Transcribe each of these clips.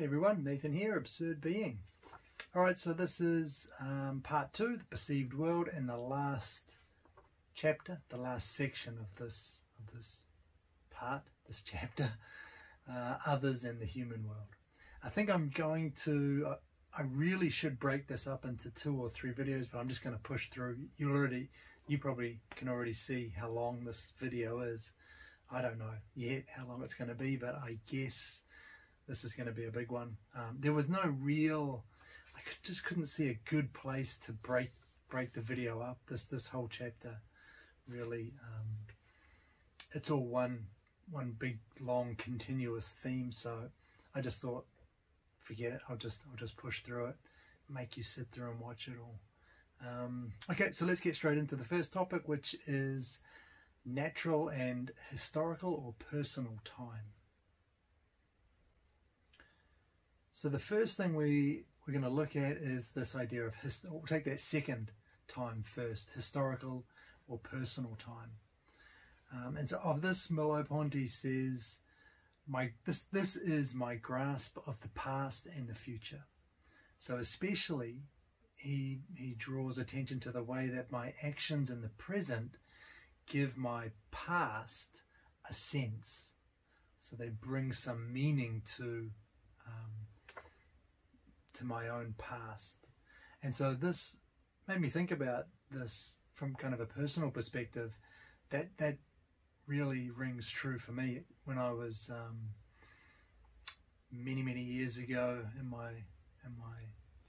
Hey everyone, Nathan here, Absurd Being. Alright, so this is part 2, the perceived world, and the last chapter, the last section of this chapter, others and the human world. I think I'm going to, I really should break this up into 2 or 3 videos, but I'm just going to push through. You probably can already see how long this video is. I don't know yet how long it's going to be, but I guess this is going to be a big one. There was no real, just couldn't see a good place to break the video up. This whole chapter really, it's all one big long continuous theme. So I just thought, forget it. I'll just push through it, make you sit through and watch it all. Okay, so let's get straight into the first topic, which is natural and historical or personal time. So the first thing we're going to look at is this idea of, we'll take that second time first, historical or personal time. And so of this, Merleau-Ponty says, this is my grasp of the past and the future. So especially, he draws attention to the way that my actions in the present give my past a sense. So they bring some meaning to my own past. And so this made me think about this from kind of a personal perspective. That really rings true for me. When I was many years ago in my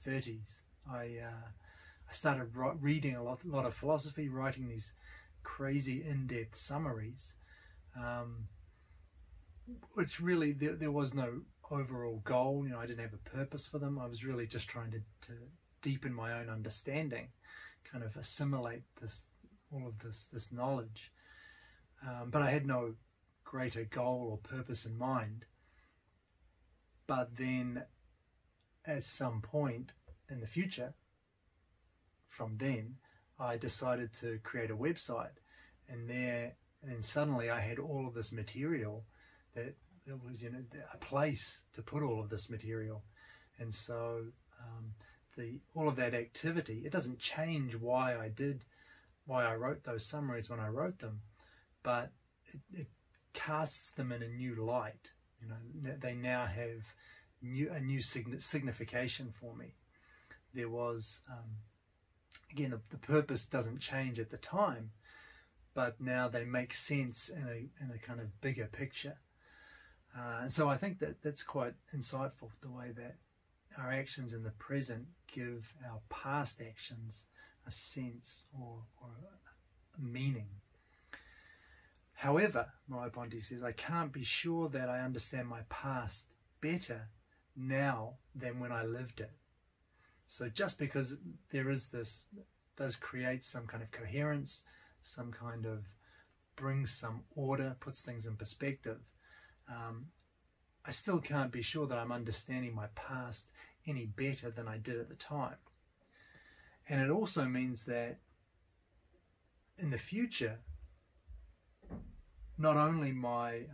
30s, I started reading a lot of philosophy, writing these crazy in-depth summaries, which really there was no overall goal. I didn't have a purpose for them. I was really just trying to deepen my own understanding, kind of assimilate all of this knowledge, but I had no greater goal or purpose in mind. But then at some point in the future, from then, I decided to create a website, and then suddenly I had all of this material that there was, a place to put all of this material. And so all of that activity, it doesn't change why I wrote those summaries when I wrote them, but it casts them in a new light. They now have a new signification for me. There was, again, the purpose doesn't change at the time, but now they make sense in a kind of bigger picture. And so I think that's quite insightful, the way that our actions in the present give our past actions a sense or a meaning. However, Merleau-Ponty says, I can't be sure that I understand my past better now than when I lived it. So just because there is this, does create some kind of coherence, some kind of brings some order, puts things in perspective, I still can't be sure that I'm understanding my past any better than I did at the time. And it also means that in the future, not only my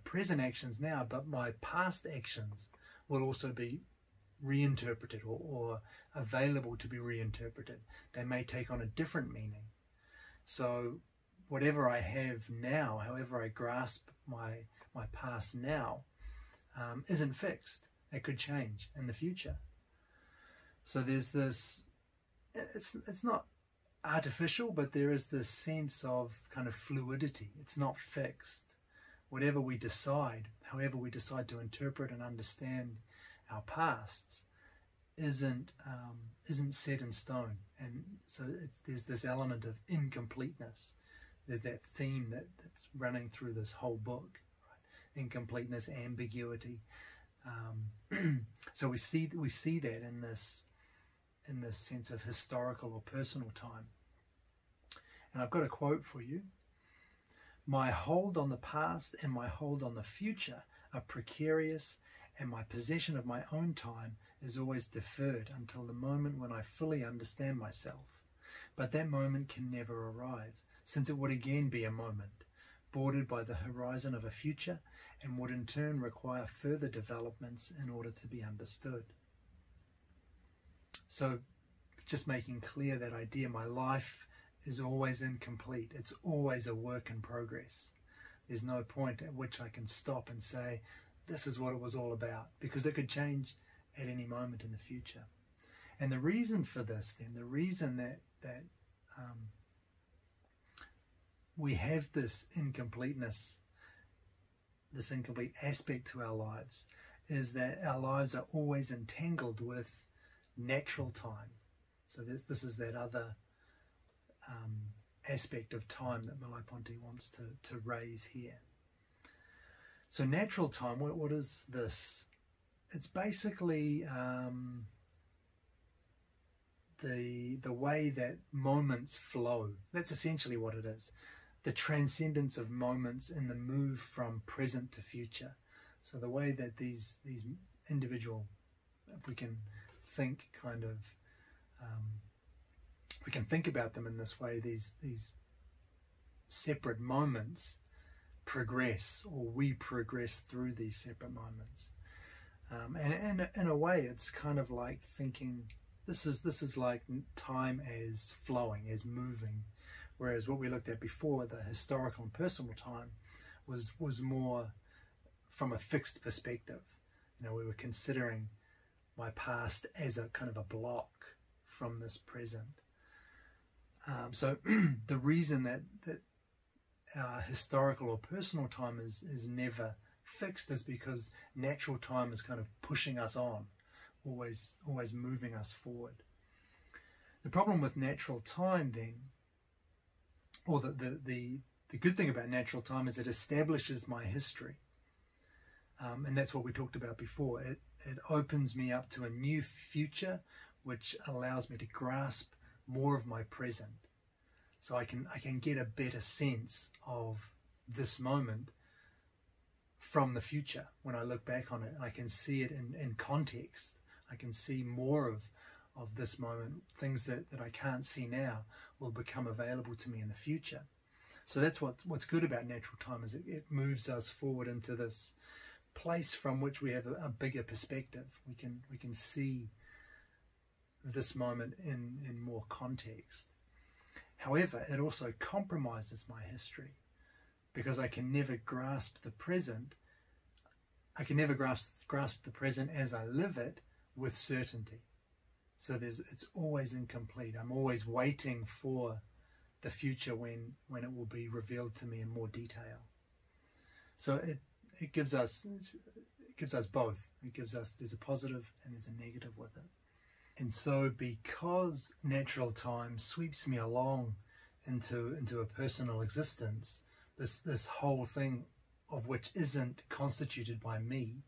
present actions now, but my past actions will also be reinterpreted or available to be reinterpreted. They may take on a different meaning. So whatever I have now, however I grasp my past now, isn't fixed. It could change in the future. So there's this, it's not artificial, but there is this sense of kind of fluidity. It's not fixed. Whatever we decide, however we decide to interpret and understand our pasts, isn't set in stone. And so there's this element of incompleteness. There's that theme that's running through this whole book, right? Incompleteness, ambiguity. So we see that in this sense of historical or personal time. And I've got a quote for you. My hold on the past and my hold on the future are precarious, and my possession of my own time is always deferred until the moment when I fully understand myself. But that moment can never arrive, since it would again be a moment, bordered by the horizon of a future and would in turn require further developments in order to be understood. So just making clear that idea, my life is always incomplete. It's always a work in progress. There's no point at which I can stop and say, this is what it was all about, because it could change at any moment in the future. And the reason for this, then, the reason that we have this incompleteness, this incomplete aspect to our lives, is that our lives are always entangled with natural time. So this is that other aspect of time that Merleau-Ponty wants to raise here. So natural time, what is this? It's basically the way that moments flow. That's essentially what it is. The transcendence of moments and the move from present to future. So the way that these individual, if we can think kind of, we can think about them in this way, these separate moments progress, or we progress through these separate moments. And in a way, it's kind of like thinking, this is like time as flowing, as moving, whereas what we looked at before, the historical and personal time, was more from a fixed perspective. You know, we were considering my past as a kind of a block from this present. So the reason that our historical or personal time is never fixed is because natural time is kind of pushing us on, always moving us forward. The problem with natural time then, or the good thing about natural time, is it establishes my history. And that's what we talked about before. It opens me up to a new future, which allows me to grasp more of my present. So I can get a better sense of this moment from the future. When I look back on it, I can see it in context. I can see more of this moment. Things that I can't see now will become available to me in the future. So that's what's good about natural time, is it moves us forward into this place from which we have a bigger perspective. We can see this moment in more context. However, it also compromises my history, because I can never grasp the present. I can never grasp the present as I live it with certainty. So it's always incomplete. I'm always waiting for the future when it will be revealed to me in more detail. So it gives us both. It gives us, there's a positive and there's a negative with it. And so because natural time sweeps me along into a personal existence, this whole thing of which isn't constituted by me,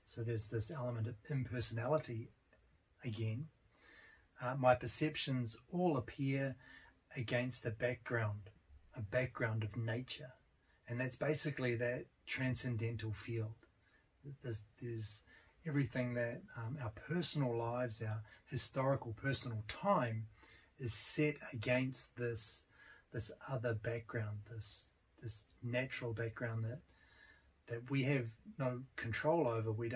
so there's this element of impersonality again, my perceptions all appear against a background of nature. And that's basically that transcendental field. There's everything that our personal lives, our historical personal time, is set against this other background, this natural background that we have no control over. We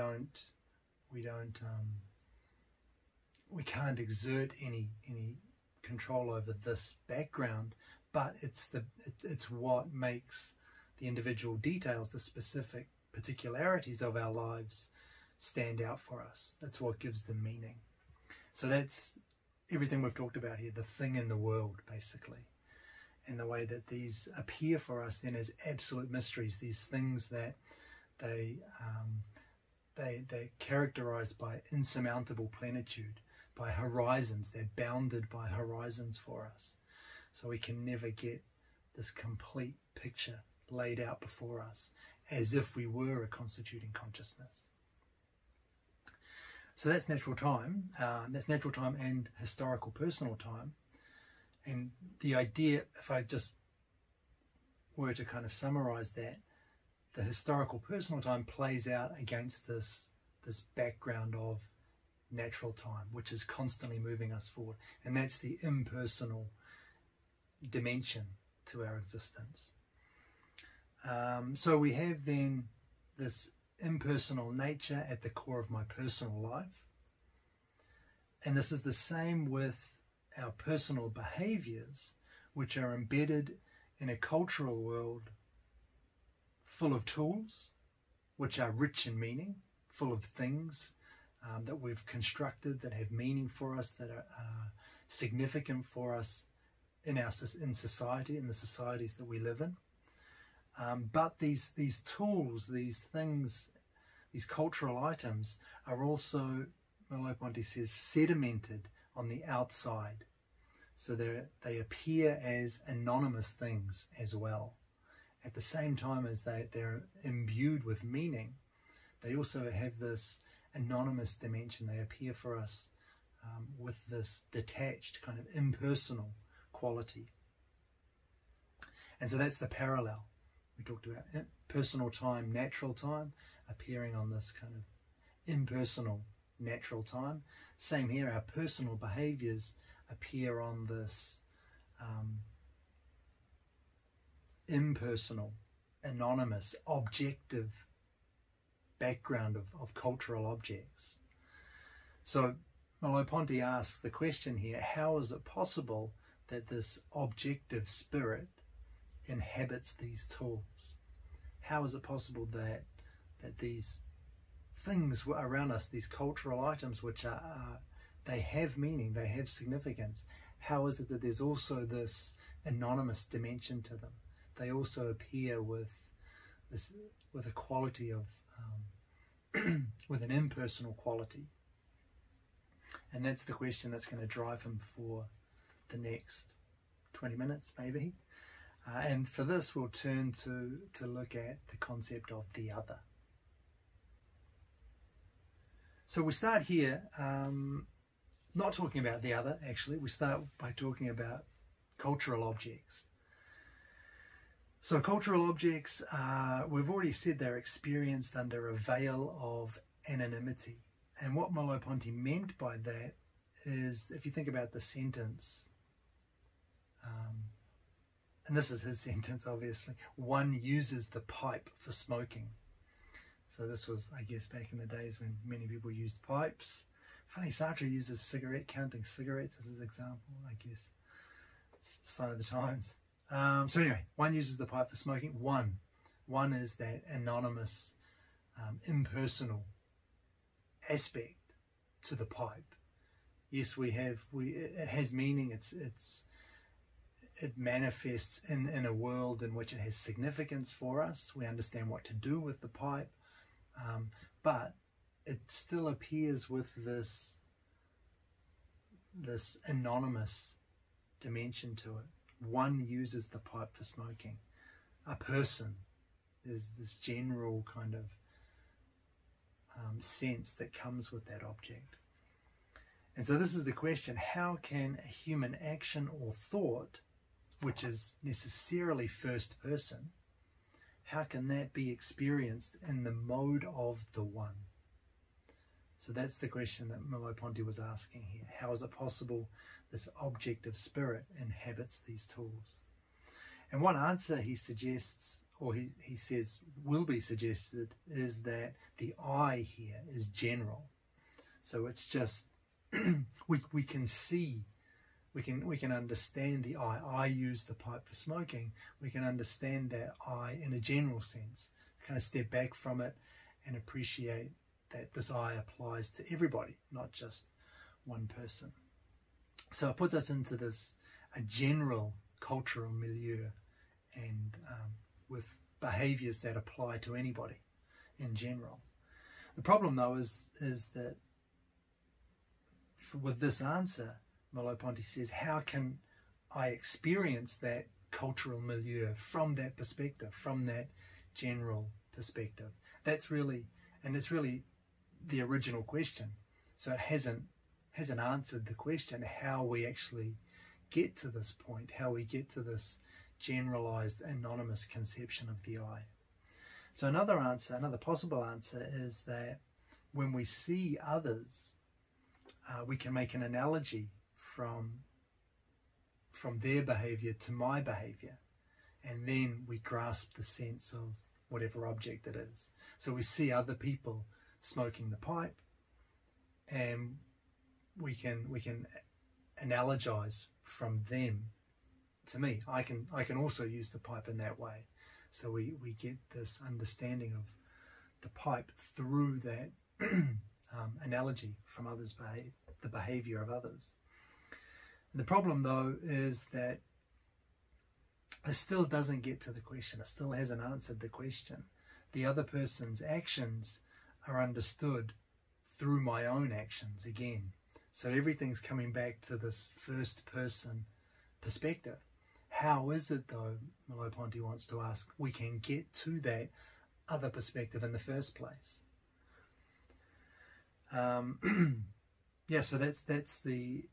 can't exert any control over this background, but it's what makes the individual details, the specific particularities of our lives, stand out for us. That's what gives them meaning. So that's everything we've talked about here, the thing in the world, basically, and the way that these appear for us then as absolute mysteries, these things that they're characterized by insurmountable plenitude, by horizons. They're bounded by horizons for us. So we can never get this complete picture laid out before us as if we were a constituting consciousness. So that's natural time. That's natural time and historical personal time. And the idea, if I just were to kind of summarize that, the historical personal time plays out against this background of natural time, which is constantly moving us forward. And that's the impersonal dimension to our existence. So we have then this impersonal nature at the core of my personal life. And this is the same with our personal behaviors, which are embedded in a cultural world full of tools, which are rich in meaning, full of things that we've constructed that have meaning for us, that are significant for us in society, in the societies that we live in. But these tools, these things, these cultural items are also, Merleau-Ponty says, sedimented on the outside. So they appear as anonymous things as well. At the same time as they're imbued with meaning, they also have this anonymous dimension. They appear for us with this detached, kind of impersonal quality. And so that's the parallel. We talked about personal time, natural time, appearing on this kind of impersonal natural time. Same here, our personal behaviors appear on this impersonal, anonymous, objective background of cultural objects. So Merleau-Ponty asks the question here, how is it possible that this objective spirit inhabits these tools? How is it possible that these things around us, these cultural items, which are they have meaning, they have significance, how is it that there's also this anonymous dimension to them? They also appear with a quality of with an impersonal quality. And that's the question that's going to drive him for the next 20 minutes maybe. And for this we'll turn to look at the concept of the other. So we start here not talking about the other, actually. We start by talking about cultural objects. So cultural objects, we've already said they're experienced under a veil of anonymity. And what Merleau-Ponty meant by that is, if you think about the sentence, and this is his sentence obviously, one uses the pipe for smoking. So this was, I guess, back in the days when many people used pipes. Funny, Sartre uses counting cigarettes as his example, I guess. It's a sign of the times. So anyway, one uses the pipe for smoking. One is that anonymous, impersonal aspect to the pipe. Yes, it has meaning. It manifests in a world in which it has significance for us. We understand what to do with the pipe, but it still appears with this anonymous dimension to it. One uses the pipe for smoking. A person is this general kind of sense that comes with that object. And so this is the question: how can a human action or thought, which is necessarily first person, how can that be experienced in the mode of the one? So that's the question that Merleau-Ponty was asking here. How is it possible this objective spirit inhabits these tools? And one answer he suggests, or he says will be suggested, is that the I here is general. So it's just, we can see, we can understand the I use the pipe for smoking. We can understand that I in a general sense, kind of step back from it and appreciate that this I applies to everybody, not just one person. So it puts us into a general cultural milieu, and with behaviors that apply to anybody in general. The problem though is that with this answer, Merleau-Ponty says, how can I experience that cultural milieu from that perspective, from that general perspective? It's really the original question. So it hasn't answered the question how we actually get to this point, how we get to this generalized anonymous conception of the I. So another possible answer is that when we see others, we can make an analogy from their behavior to my behavior. and then we grasp the sense of whatever object it is. So we see other people smoking the pipe, and we can analogize from them to me. I can also use the pipe in that way. So we get this understanding of the pipe through that analogy from others' the behavior of others. And the problem, though, is that it still doesn't get to the question. It still hasn't answered the question. The other person's actions are understood through my own actions again. So everything's coming back to this first person perspective. How is it, though, Merleau-Ponty wants to ask, we can get to that other perspective in the first place? Yeah, so that's the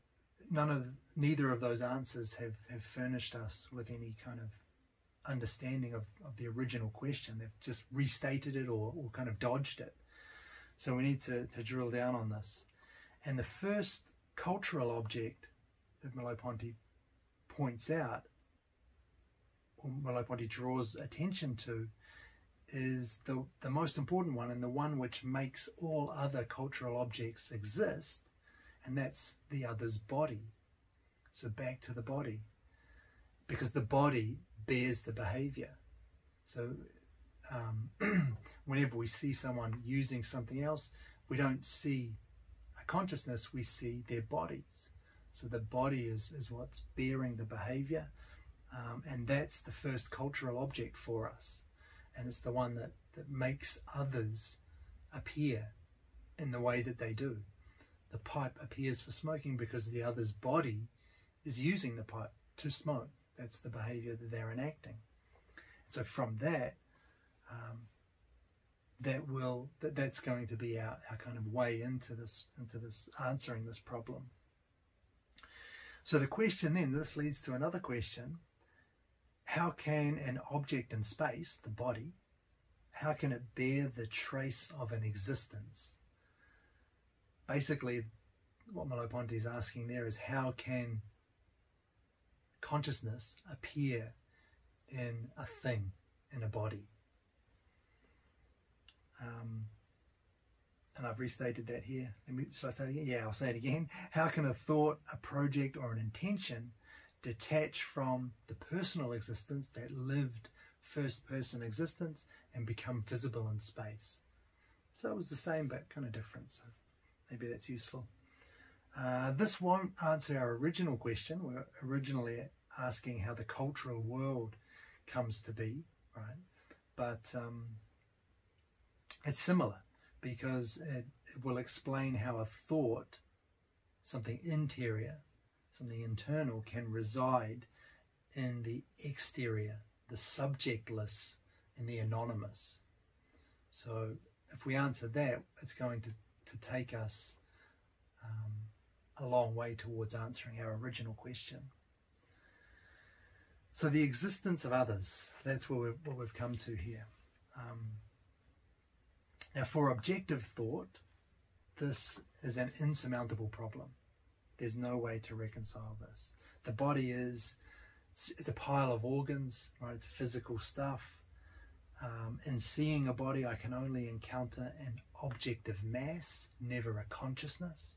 neither of those answers have furnished us with any kind of understanding of the original question. They've just restated it or kind of dodged it. So we need to drill down on this. And the first cultural object that Merleau-Ponty points out, or Merleau-Ponty draws attention to, is the most important one, and the one which makes all other cultural objects exist, and that's the other's body. So back to the body, because the body bears the behavior. So whenever we see someone using something else, we don't see a consciousness, we see their bodies. So the body is what's bearing the behavior, and that's the first cultural object for us. And it's the one that makes others appear in the way that they do. The pipe appears for smoking because the other's body is using the pipe to smoke. That's the behavior that they're enacting. So from that, that's going to be our kind of way into this answering this problem. So the question then, this leads to another question. How can an object in space, the body, how can it bear the trace of an existence? Basically, what Merleau-Ponty is asking there is, how can consciousness appear in a thing, in a body? And I've restated that here. Should I say it again? Yeah, I'll say it again. How can a thought, a project, or an intention detach from the personal existence, that lived first-person existence, and become visible in space? So it was the same but kind of different, so maybe that's useful. This won't answer our original question. We're originally asking how the cultural world comes to be, right? But it's similar, because it will explain how a thought, something interior, something internal, can reside in the exterior, the subjectless, in the anonymous. So if we answer that, it's going to take us a long way towards answering our original question. So the existence of others, that's what we've come to here. Now, for objective thought, this is an insurmountable problem. There's no way to reconcile this. The body it's a pile of organs, right? It's physical stuff. In seeing a body, I can only encounter an objective mass, never a consciousness.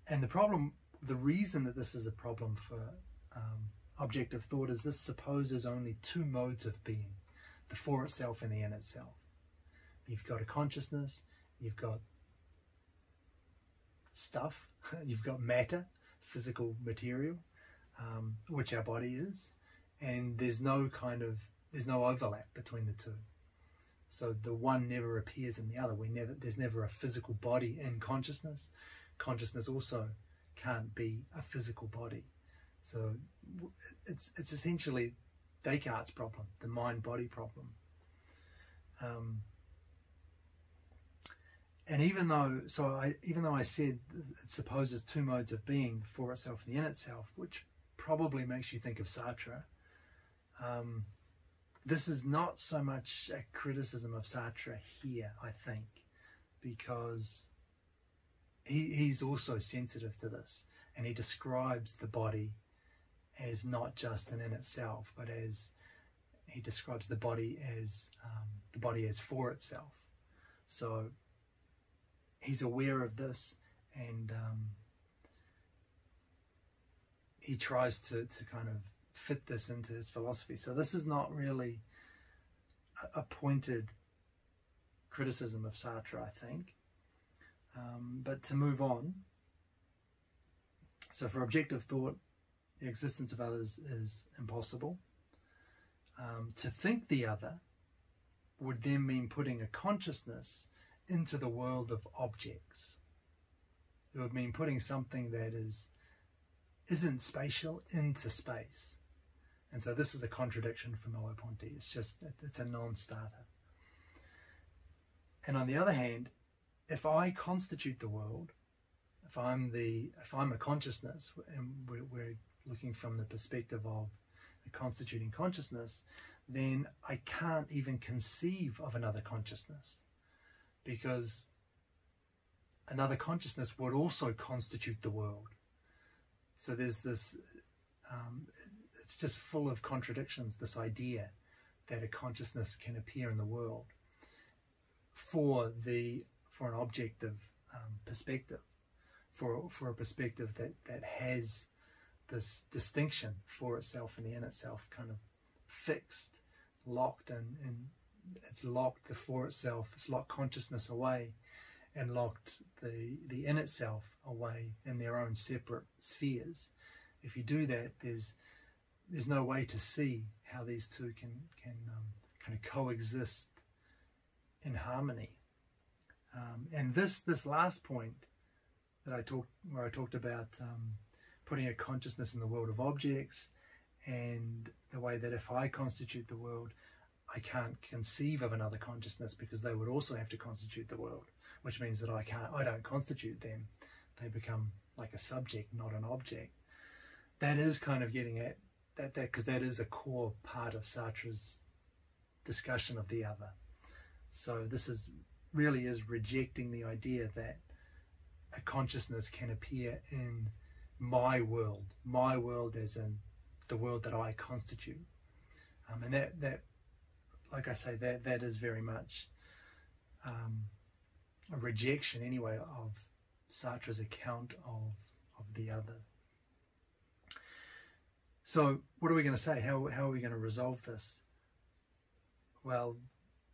And the reason that this is a problem for objective thought is this supposes only two modes of being, the for itself and the in itself. You've got a consciousness, you've got stuff, you've got matter, physical material, which our body is, and there's no overlap between the two. So the one never appears in the other. There's never a physical body in consciousness. Consciousness also can't be a physical body. So it's essentially Descartes' problem, the mind-body problem. And even though I said it supposes two modes of being, the for itself and the in itself, which probably makes you think of Sartre, this is not so much a criticism of Sartre here, I think, because he's also sensitive to this, and he describes the body as not just an in itself, but as he describes the body as for itself. So he's aware of this, and he tries to kind of fit this into his philosophy. So this is not really a pointed criticism of Sartre, I think. But to move on, so for objective thought, the existence of others is impossible. To think the other would then mean putting a consciousness into the world of objects. It would mean putting something that isn't spatial into space. And so this is a contradiction for Merleau-Ponty. It's a non-starter. And on the other hand, if I constitute the world, if I'm a consciousness, and we're looking from the perspective of a constituting consciousness, then I can't even conceive of another consciousness, because another consciousness would also constitute the world. So there's this, it's just full of contradictions, this idea that a consciousness can appear in the world for an objective perspective, for a perspective that has this distinction for itself and the in itself kind of fixed, locked, and it's locked the for itself, it's locked consciousness away and locked the in itself away in their own separate spheres. If you do that, there's no way to see how these two can kind of coexist in harmony. And this last point that where I talked about putting a consciousness in the world of objects, and the way that if I constitute the world, I can't conceive of another consciousness because they would also have to constitute the world, which means that I don't constitute them. They become like a subject, not an object. That is kind of getting at that because that is a core part of Sartre's discussion of the other. So this really is rejecting the idea that a consciousness can appear in my world as in the world that I constitute. And that, like I say, that is very much a rejection anyway of Sartre's account of the other. So what are we going to say? How are we going to resolve this? Well,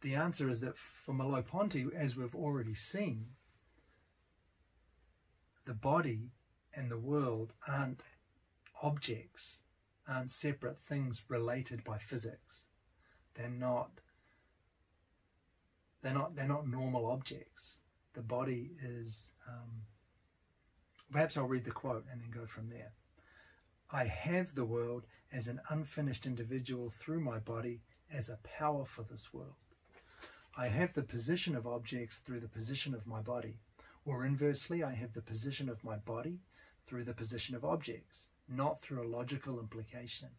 the answer is that for Merleau-Ponty, as we've already seen, the body and the world aren't objects, aren't separate things related by physics. They're not normal objects. The body is, perhaps I'll read the quote and then go from there. I have the world as an unfinished individual through my body as a power for this world. I have the position of objects through the position of my body, or inversely, I have the position of my body through the position of objects, not through a logical implication,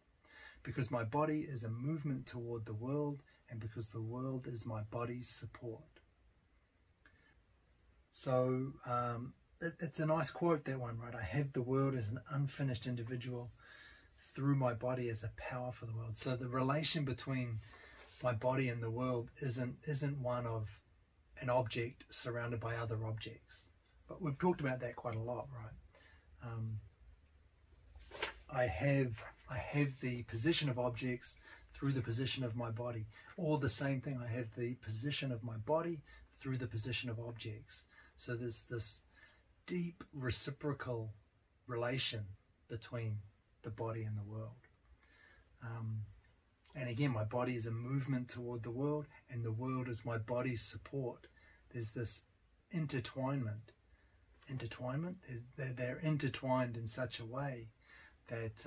because my body is a movement toward the world, and because the world is my body's support. So it's a nice quote, that one, right? I have the world as an unfinished individual through my body as a power for the world. So the relation between my body and the world isn't one of an object surrounded by other objects. But we've talked about that quite a lot, right? I have the position of objects through the position of my body. Or the same thing, I have the position of my body through the position of objects. So there's this deep reciprocal relation between the body and the world. And again, my body is a movement toward the world, and the world is my body's support. There's this intertwinement. They're intertwined in such a way that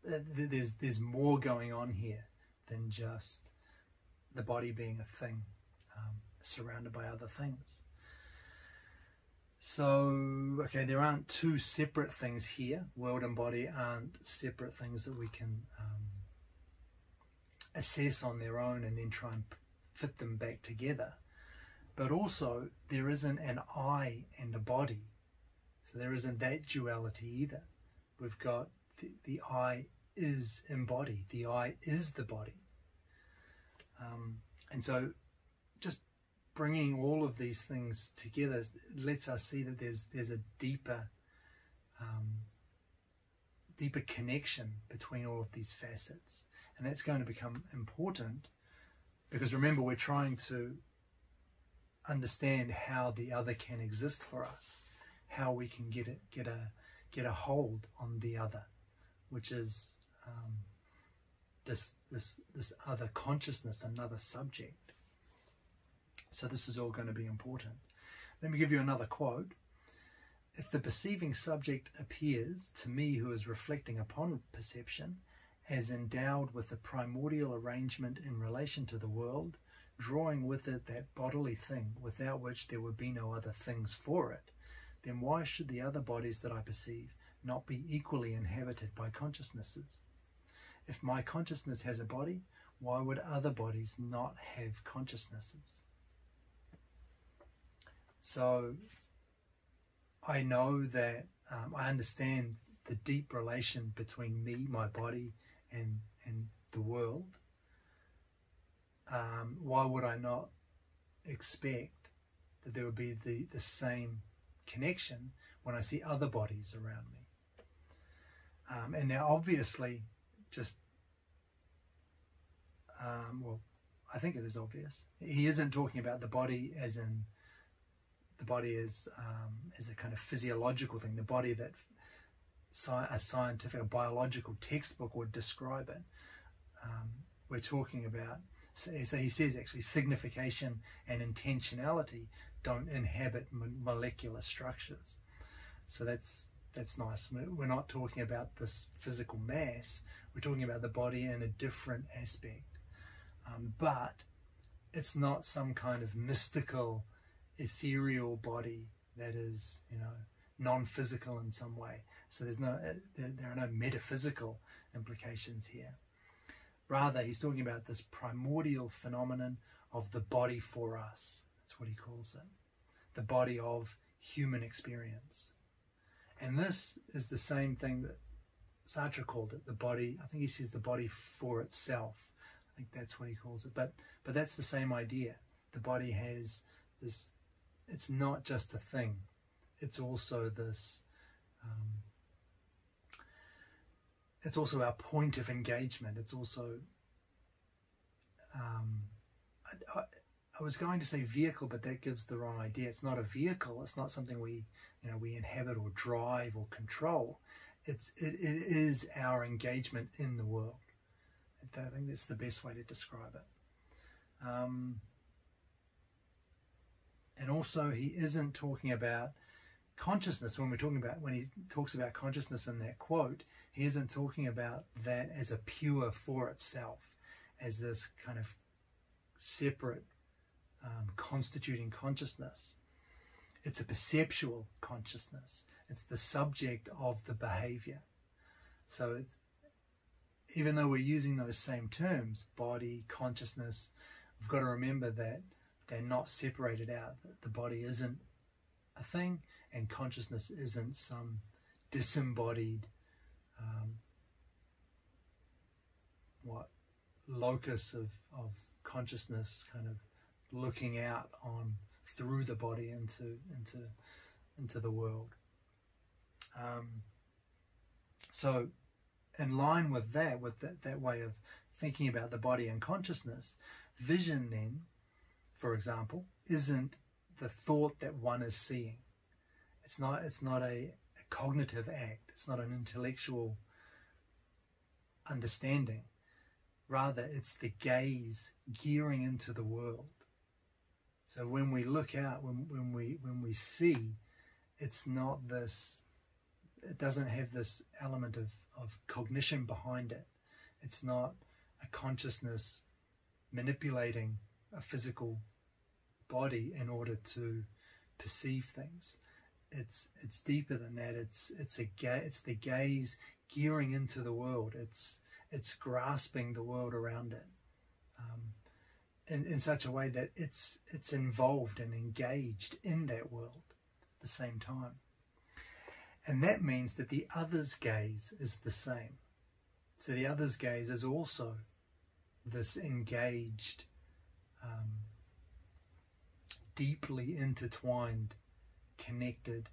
there's more going on here than just the body being a thing surrounded by other things. So, okay, there aren't two separate things here. World and body aren't separate things that we can assess on their own and then try and fit them back together. But also, there isn't an I and a body. So there isn't that duality either. we've got the I is embodied, the I is the body. And so just bringing all of these things together lets us see that there's a deeper connection between all of these facets. And that's going to become important because, remember, we're trying to understand how the other can exist for us, how we can get a hold on the other, which is this other consciousness, another subject. So this is all going to be important. Let me give you another quote. If the perceiving subject appears to me who is reflecting upon perception as endowed with a primordial arrangement in relation to the world, drawing with it that bodily thing without which there would be no other things for it, then why should the other bodies that I perceive not be equally inhabited by consciousnesses? If my consciousness has a body, why would other bodies not have consciousnesses? So I know that I understand the deep relation between me, my body, and the world. Why would I not expect that there would be the same connection when I see other bodies around me? And now obviously, well, I think it is obvious. He isn't talking about the body as in the body as a kind of physiological thing, the body that a scientific, a biological textbook would describe it. We're talking about, so he says actually signification and intentionality don't inhabit molecular structures. So that's nice. We're not talking about this physical mass, we're talking about the body in a different aspect. But it's not some kind of mystical, ethereal body that is, non-physical in some way. So there are no metaphysical implications here. Rather, he's talking about this primordial phenomenon of the body for us. That's what he calls it. The body of human experience. And this is the same thing that Sartre called it, the body. I think he says the body for itself. I think that's what he calls it. But that's the same idea. The body has this, it's not just a thing. It's also this, it's also our point of engagement. It's also, I was going to say vehicle, but that gives the wrong idea. It's not a vehicle. It's not something we inhabit or drive or control. It is our engagement in the world. I think that's the best way to describe it. And also, he isn't talking about consciousness when he talks about consciousness in that quote. He isn't talking about that as a pure for itself, as this kind of separate constituting consciousness. It's a perceptual consciousness. It's the subject of the behavior. So even though we're using those same terms, body, consciousness, we've got to remember that they're not separated out. That the body isn't a thing and consciousness isn't some disembodied locus of consciousness kind of looking out on through the body into the world. So in line with that way of thinking about the body and consciousness, vision then, for example, isn't the thought that one is seeing. It's not a cognitive act. It's not an intellectual understanding. Rather, it's the gaze gearing into the world. So when we look out, when we see, it's not this. It doesn't have this element of cognition behind it. It's not a consciousness manipulating a physical body in order to perceive things. It's deeper than that. It's the gaze gearing into the world. It's grasping the world around it in such a way that it's involved and engaged in that world at the same time. And that means that the other's gaze is the same. So the other's gaze is also this engaged, deeply intertwined, connected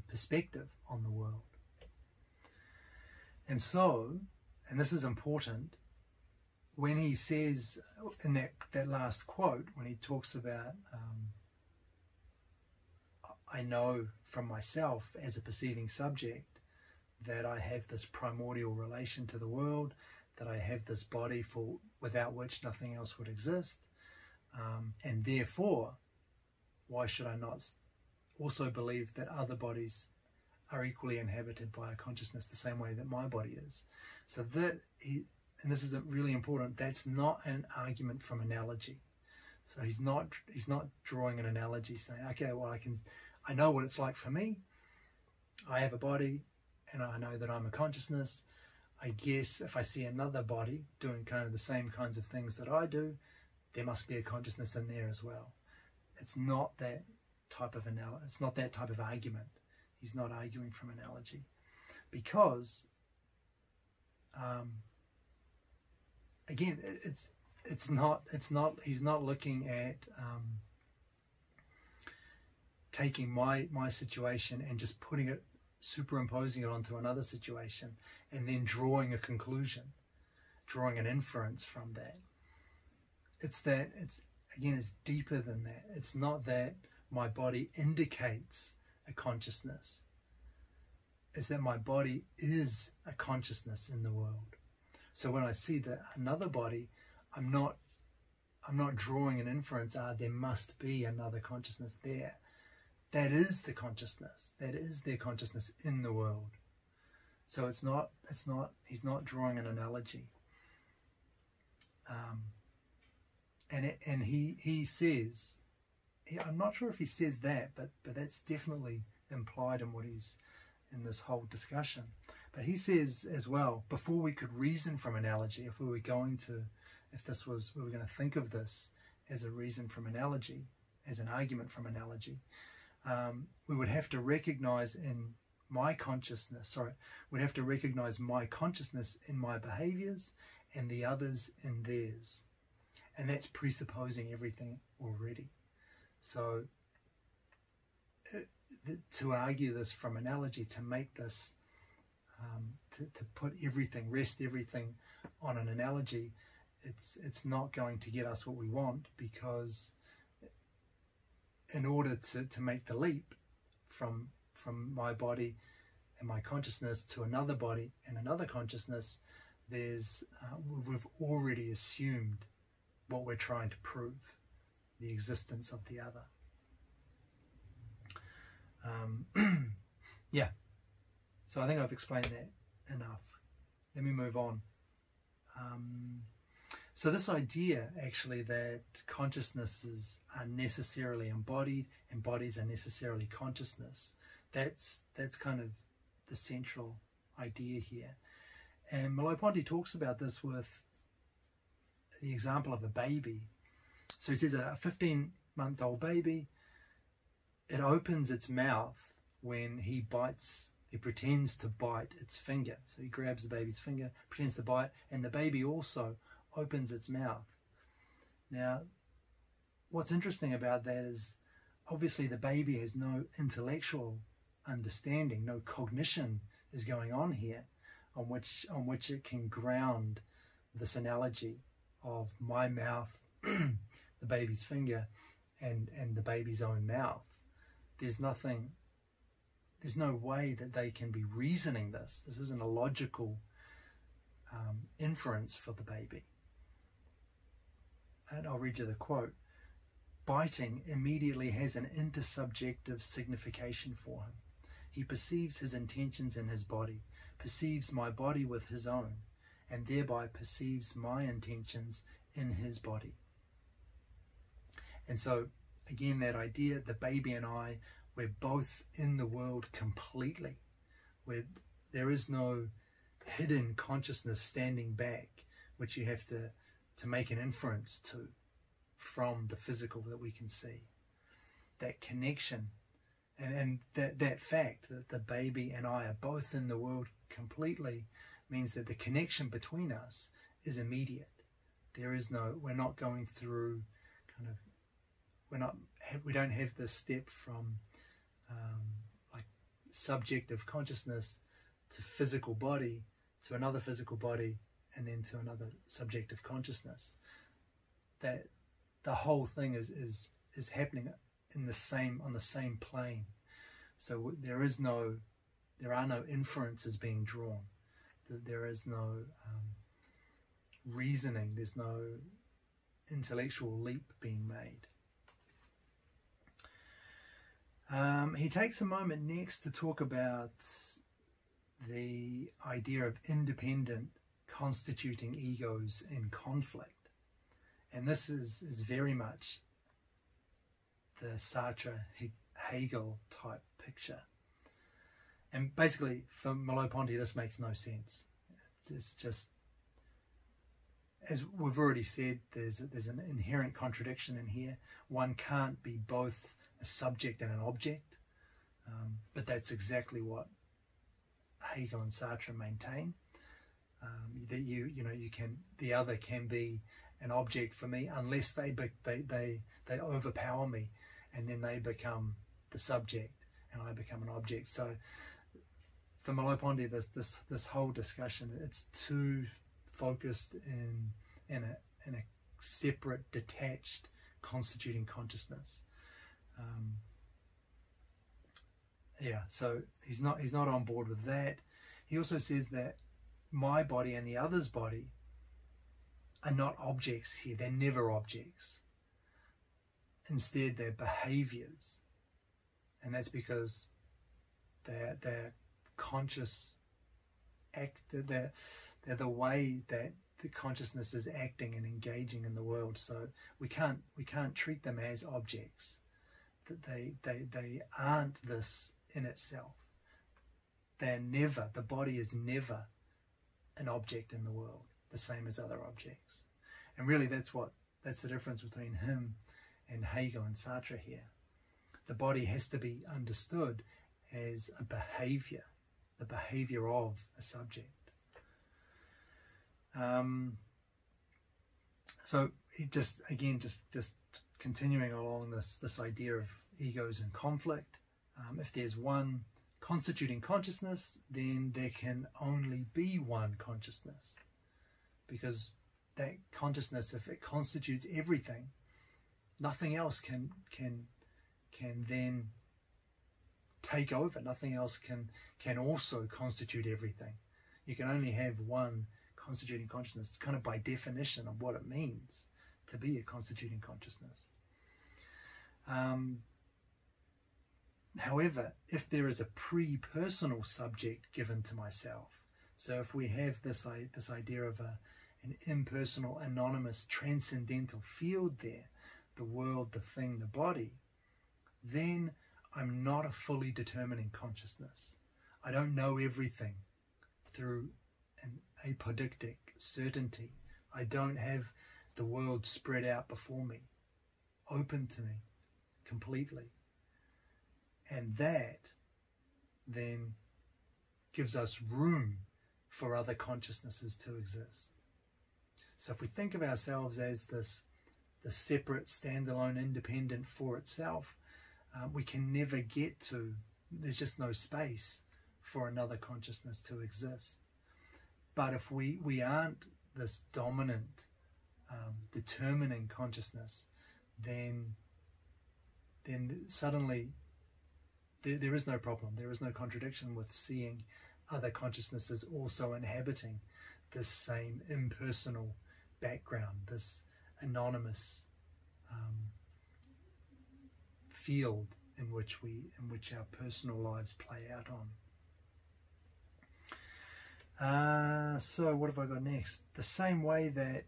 perspective on the world. And so, and this is important, when he says in that last quote, when he talks about, I know from myself as a perceiving subject that I have this primordial relation to the world, that I have this body without which nothing else would exist, and therefore, why should I not also believe that other bodies are equally inhabited by a consciousness the same way that my body is? So and this is really important, that's not an argument from analogy. So he's not drawing an analogy saying, okay, well, I know what it's like for me. I have a body and I know that I'm a consciousness. I guess if I see another body doing kind of the same kinds of things that I do, there must be a consciousness in there as well. It's not that type of it's not that type of argument. He's not arguing from analogy, because again, he's not looking at taking my situation and just superimposing it onto another situation and then drawing a conclusion, drawing an inference from that. It's deeper than that. It's not that my body indicates a consciousness. It's that my body is a consciousness in the world. So when I see another body, I'm not drawing an inference, there must be another consciousness there. That is the consciousness. That is their consciousness in the world. So he's not drawing an analogy. And he says, I'm not sure if he says that, but that's definitely implied in this whole discussion. But he says as well, before we could reason from analogy, if we were going to think of this as a reason from analogy, as an argument from analogy, we would have to recognize my consciousness in my behaviors and the others in theirs. And that's presupposing everything already. So to argue this from analogy, to make this, to rest everything on an analogy, it's not going to get us what we want, because in order to make the leap from my body and my consciousness to another body and another consciousness, we've already assumed what we're trying to prove, the existence of the other. Yeah, so I think I've explained that enough. Let me move on. So this idea, actually, that consciousnesses are necessarily embodied and bodies are necessarily consciousness, that's kind of the central idea here. And Merleau-Ponty talks about this with the example of a baby. So he says a 15-month-old baby, it opens its mouth when he pretends to bite its finger. So he grabs the baby's finger, pretends to bite, and the baby also opens its mouth. Now, what's interesting about that is obviously the baby has no intellectual understanding, no cognition is going on here on which it can ground this analogy of my mouth, the baby's finger, and the baby's own mouth. There's no way that they can be reasoning this. This isn't a logical inference for the baby. And I'll read you the quote. Biting immediately has an intersubjective signification for him. He perceives his intentions in his body, perceives my body with his own, and thereby perceives my intentions in his body. And so, again, that idea, the baby and I, we're both in the world completely. There is no hidden consciousness standing back, which you have to make an inference from the physical that we can see. That connection And that fact that the baby and I are both in the world completely means that the connection between us is immediate. There is no, we're not going through kind of, we don't have this step from like subjective consciousness to physical body, to another physical body, and then to another subjective consciousness. That the whole thing is happening on the same plane. So there are no inferences being drawn. There is no reasoning. There's no intellectual leap being made. He takes a moment next to talk about the idea of independent constituting egos in conflict. And this is very much the Sartre Hegel type picture. And basically, for Merleau-Ponty, this makes no sense. It's just, as we've already said, there's an inherent contradiction in here. One can't be both a subject and an object, but that's exactly what Hegel and Sartre maintain. That the other can be an object for me unless they overpower me, and then they become the subject and I become an object. So for Merleau-Ponty, this whole discussion, it's too focused in a separate, detached, constituting consciousness. So he's not on board with that. He also says that my body and the other's body are not objects here. They're never objects. Instead, they're behaviors, and that's because they're conscious act. They're the way that the consciousness is acting and engaging in the world. So we can't treat them as objects. That they aren't this in itself. They're never. The body is never an object in the world, the same as other objects. And really, that's the difference between him and Hegel and Sartre here. The body has to be understood as a behavior, the behavior of a subject. So he just continuing along this idea of egos in conflict. If there's one constituting consciousness, then there can only be one consciousness, because that consciousness, if it constitutes everything, nothing else can then take over. Nothing else can also constitute everything. You can only have one constituting consciousness, kind of by definition of what it means to be a constituting consciousness. However, if there is a pre-personal subject given to myself, so if we have this idea of an impersonal, anonymous, transcendental field there, the world, the thing, the body, then I'm not a fully determining consciousness. I don't know everything through an apodictic certainty. I don't have the world spread out before me, open to me completely. And that then gives us room for other consciousnesses to exist. So if we think of ourselves as the separate, standalone, independent for itself, we can never get to, there's just no space for another consciousness to exist. But if we aren't this dominant, determining consciousness, then suddenly there is no problem. There is no contradiction with seeing other consciousnesses also inhabiting this same impersonal background, this anonymous field in which our personal lives play out on. So what have I got next? The same way that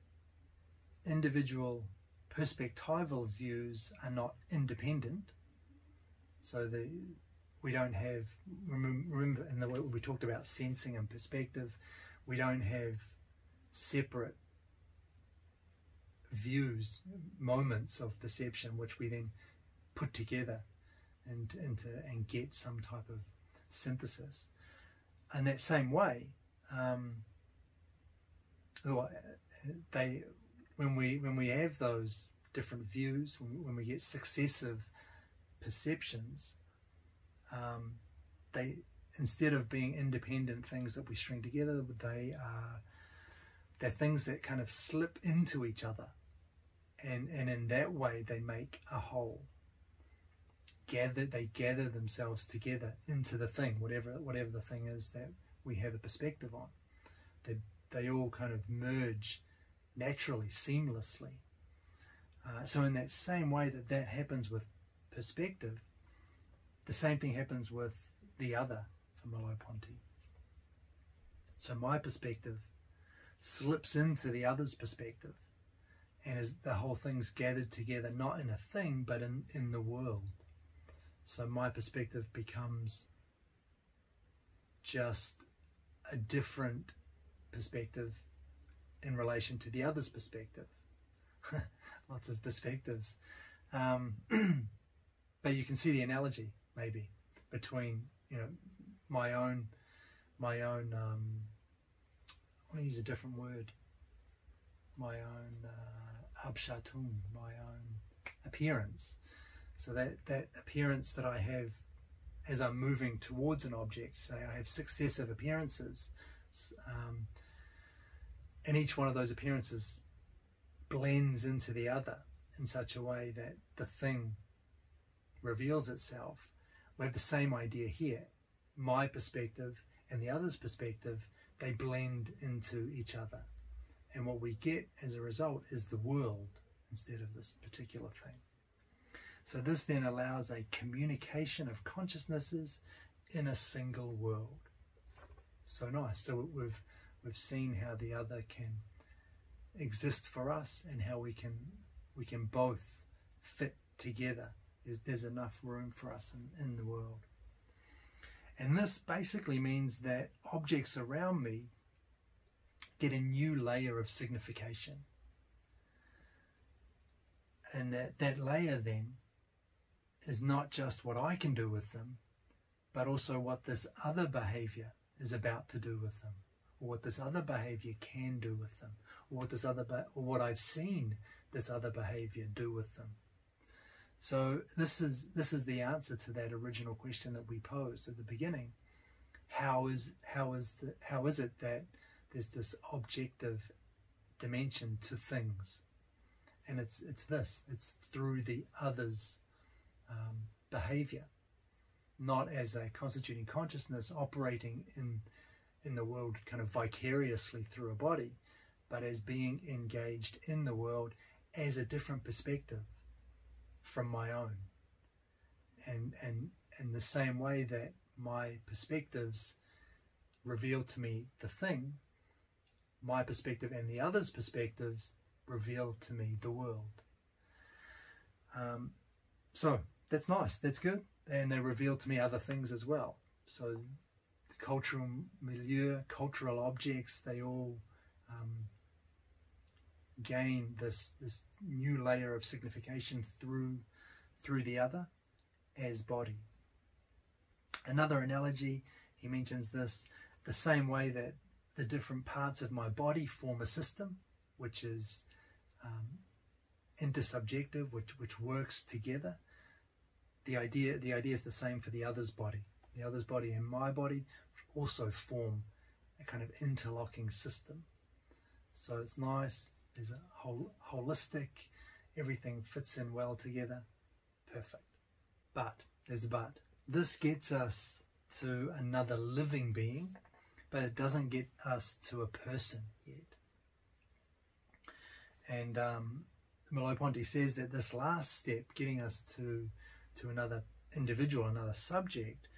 individual perspectival views are not independent, so we don't have, remember in the way we talked about sensing and perspective, we don't have separate views, moments of perception which we then put together and get some type of synthesis. In that same way, when we have those different views, when we get successive perceptions, they, instead of being independent things that we string together, they're things that kind of slip into each other, and in that way they make a whole. They gather themselves together into the thing, whatever the thing is that we have a perspective on. They all kind of merge naturally, seamlessly. So in that same way that happens with perspective, the same thing happens with the other for Merleau-Ponty. So my perspective slips into the other's perspective, and as the whole thing's gathered together, not in a thing, but in the world. So my perspective becomes just a different perspective in relation to the other's perspective. Lots of perspectives. But you can see the analogy, maybe, between, my own I want to use a different word, my own Abschattung, my own appearance. So that appearance that I have as I'm moving towards an object, say I have successive appearances, and each one of those appearances blends into the other in such a way that the thing reveals itself. We have the same idea here. My perspective and the other's perspective, they blend into each other. And what we get as a result is the world instead of this particular thing. So this then allows a communication of consciousnesses in a single world. So nice. So we've seen how the other can exist for us and how we can both fit together. There's enough room for us in the world. And this basically means that objects around me get a new layer of signification. And that layer then is not just what I can do with them, but also what this other behavior is about to do with them, or what this other behavior can do with them, or what I've seen this other behavior do with them. So this is the answer to that original question that we posed at the beginning. How is it that there's this objective dimension to things? And it's through the other's behavior, not as a constituting consciousness operating in the world kind of vicariously through a body, but as being engaged in the world as a different perspective from my own. And in the same way that my perspectives reveal to me the thing, my perspective and the other's perspectives reveal to me the world. So that's nice, that's good. And they reveal to me other things as well. So the cultural milieu, cultural objects, they all gain this new layer of signification through the other as body. Another analogy, he mentions this, the same way that the different parts of my body form a system, which is intersubjective, which works together. The idea is the same for the other's body. The other's body and my body also form a kind of interlocking system. So it's nice. There's a holistic, everything fits in well together. Perfect. But, there's a but. This gets us to another living being, but it doesn't get us to a person yet. And Merleau-Ponty says that this last step, getting us to another individual, another subject,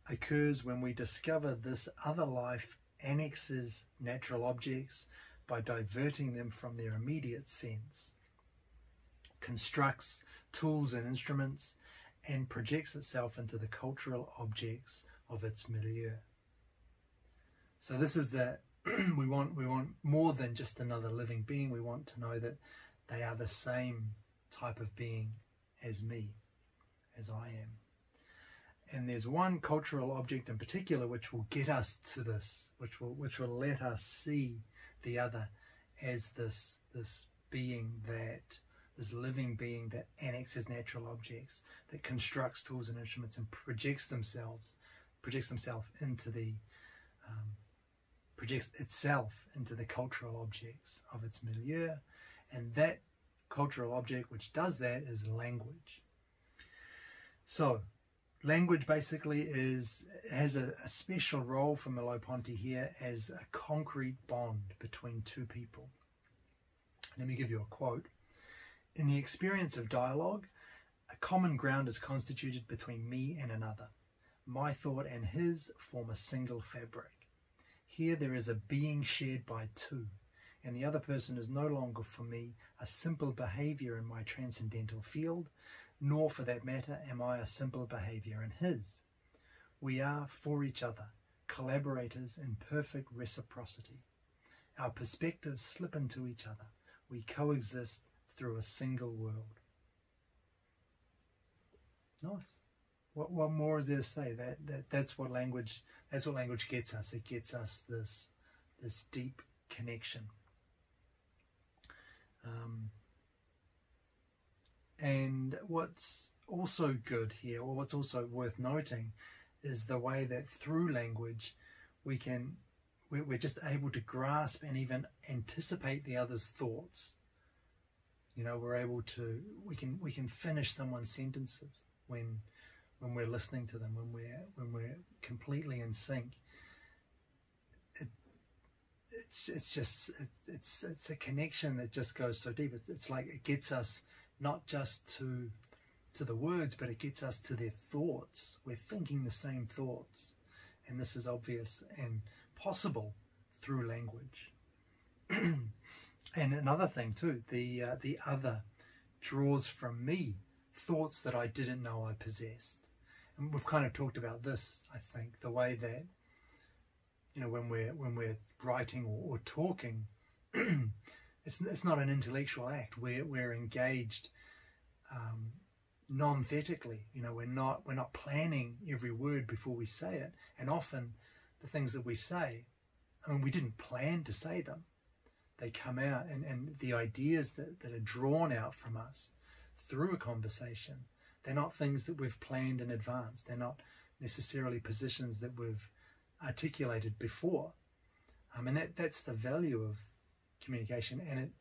occurs when we discover this other life annexes natural objects by diverting them from their immediate sense, constructs tools and instruments, and projects itself into the cultural objects of its milieu. So this is that we want more than just another living being. We want to know that they are the same type of being as me, as I am. And there's one cultural object in particular which will get us to this, which will let us see the other as this being, that this living being that annexes natural objects, that constructs tools and instruments and projects itself into the cultural objects of its milieu. And that cultural object which does that is language. So language basically has a special role for Merleau-Ponty here as a concrete bond between two people. Let me give you a quote. In the experience of dialogue, a common ground is constituted between me and another. My thought and his form a single fabric. Here there is a being shared by two, and the other person is no longer for me a simple behaviour in my transcendental field, nor for that matter am I a simple behaviour in his. We are for each other, collaborators in perfect reciprocity. Our perspectives slip into each other. We coexist through a single world. Nice. What more is there to say? That's what language gets us. It gets us this deep connection. And what's also good here, or what's also worth noting, is the way that through language we're just able to grasp and even anticipate the other's thoughts. You know, we can finish someone's sentences when we're listening to them, when we're completely in sync. It's a connection that just goes so deep. It's like it gets us not just to the words, but it gets us to their thoughts. We're thinking the same thoughts, and this is obvious and possible through language. And another thing too, the other draws from me thoughts that I didn't know I possessed. And we've kind of talked about this, I think, the way that, you know, when we're writing or talking, it's not an intellectual act. We're engaged non-thetically. You know, we're not planning every word before we say it. And often the things that we say, I mean, we didn't plan to say them. They come out, and the ideas that are drawn out from us through a conversation, they're not things that we've planned in advance. They're not necessarily positions that we've articulated before. And that's the value of communication. And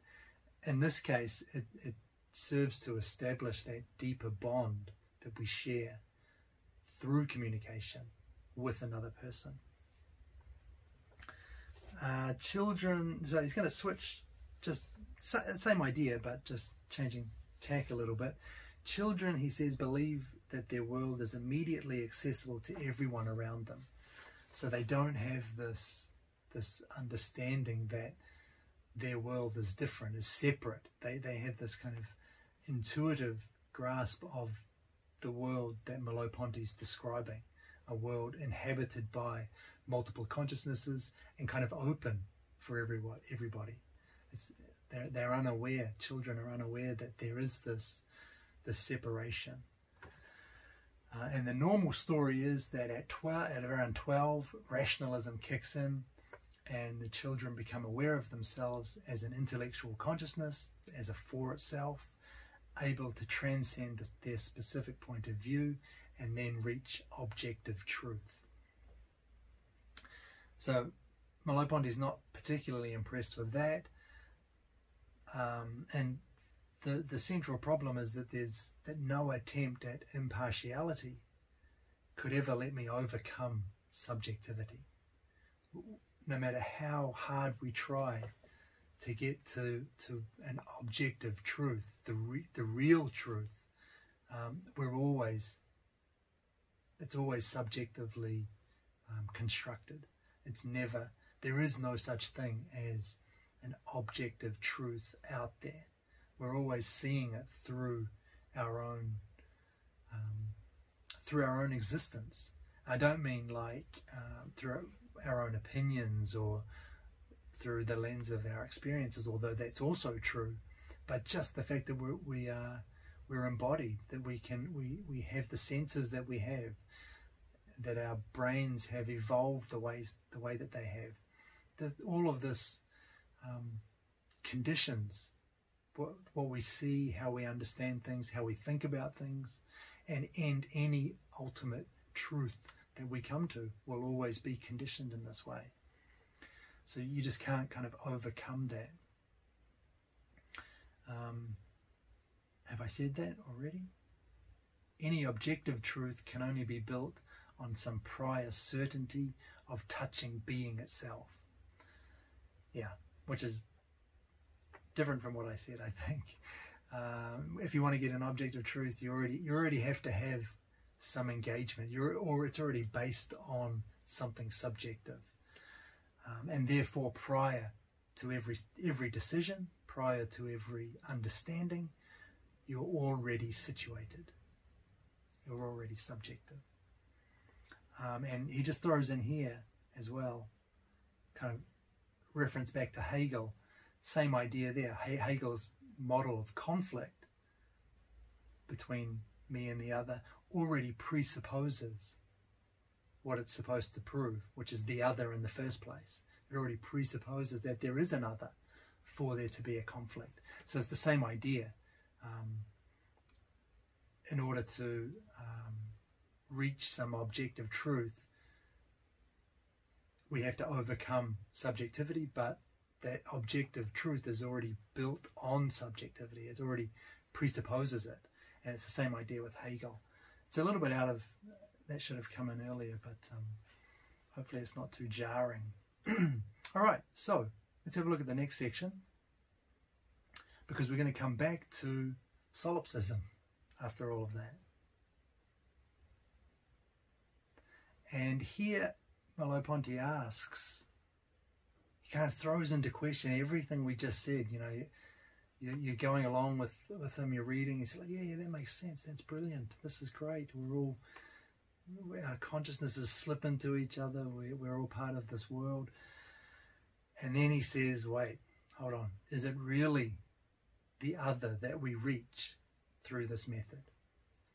in this case, it serves to establish that deeper bond that we share through communication with another person. Children, so he's going to switch, just same idea, but just changing tack a little bit. Children, he says, believe that their world is immediately accessible to everyone around them. So they don't have this understanding that their world is different, is separate. They have this kind of intuitive grasp of the world that Merleau-Ponty is describing, a world inhabited by multiple consciousnesses and kind of open for everybody. They're unaware. Children are unaware that there is this separation. And the normal story is that at around 12, rationalism kicks in, and the children become aware of themselves as an intellectual consciousness, as a for itself, able to transcend their specific point of view and then reach objective truth. So Merleau-Ponty is not particularly impressed with that, and the central problem is that that no attempt at impartiality could ever let me overcome subjectivity. No matter how hard we try to get to an objective truth, the real truth, it's always subjectively constructed. There is no such thing as an objective truth out there. We're always seeing it through our own existence. I don't mean like through our own opinions or through the lens of our experiences, although that's also true. But just the fact that we're embodied, that we have the senses that we have, that our brains have evolved the way that they have. That all of this conditions what we see, how we understand things, how we think about things, and any ultimate truth that we come to will always be conditioned in this way. So you just can't kind of overcome that. Have I said that already? Any objective truth can only be built on some prior certainty of touching being itself. Yeah, which is different from what I said, I think. If you want to get an objective truth, you already have to have some engagement, or it's already based on something subjective, and therefore prior to every decision, prior to every understanding, you're already situated. You're already subjective. And he just throws in here as well, kind of reference back to Hegel, same idea there. Hegel's model of conflict between me and the other already presupposes what it's supposed to prove, which is the other in the first place. It already presupposes that there is another for there to be a conflict. So it's the same idea. In order to reach some objective truth, we have to overcome subjectivity, but that objective truth is already built on subjectivity. It already presupposes it. And it's the same idea with Hegel. It's a little bit out of, that should have come in earlier, but hopefully it's not too jarring. All right, so let's have a look at the next section, because we're going to come back to solipsism after all of that. And here Merleau-Ponty asks, he kind of throws into question everything we just said. You know, you're going along with him, you're reading, he's like, yeah, that makes sense, that's brilliant, this is great, our consciousnesses slip into each other, we're all part of this world. And then he says, wait, hold on, is it really the other that we reach through this method?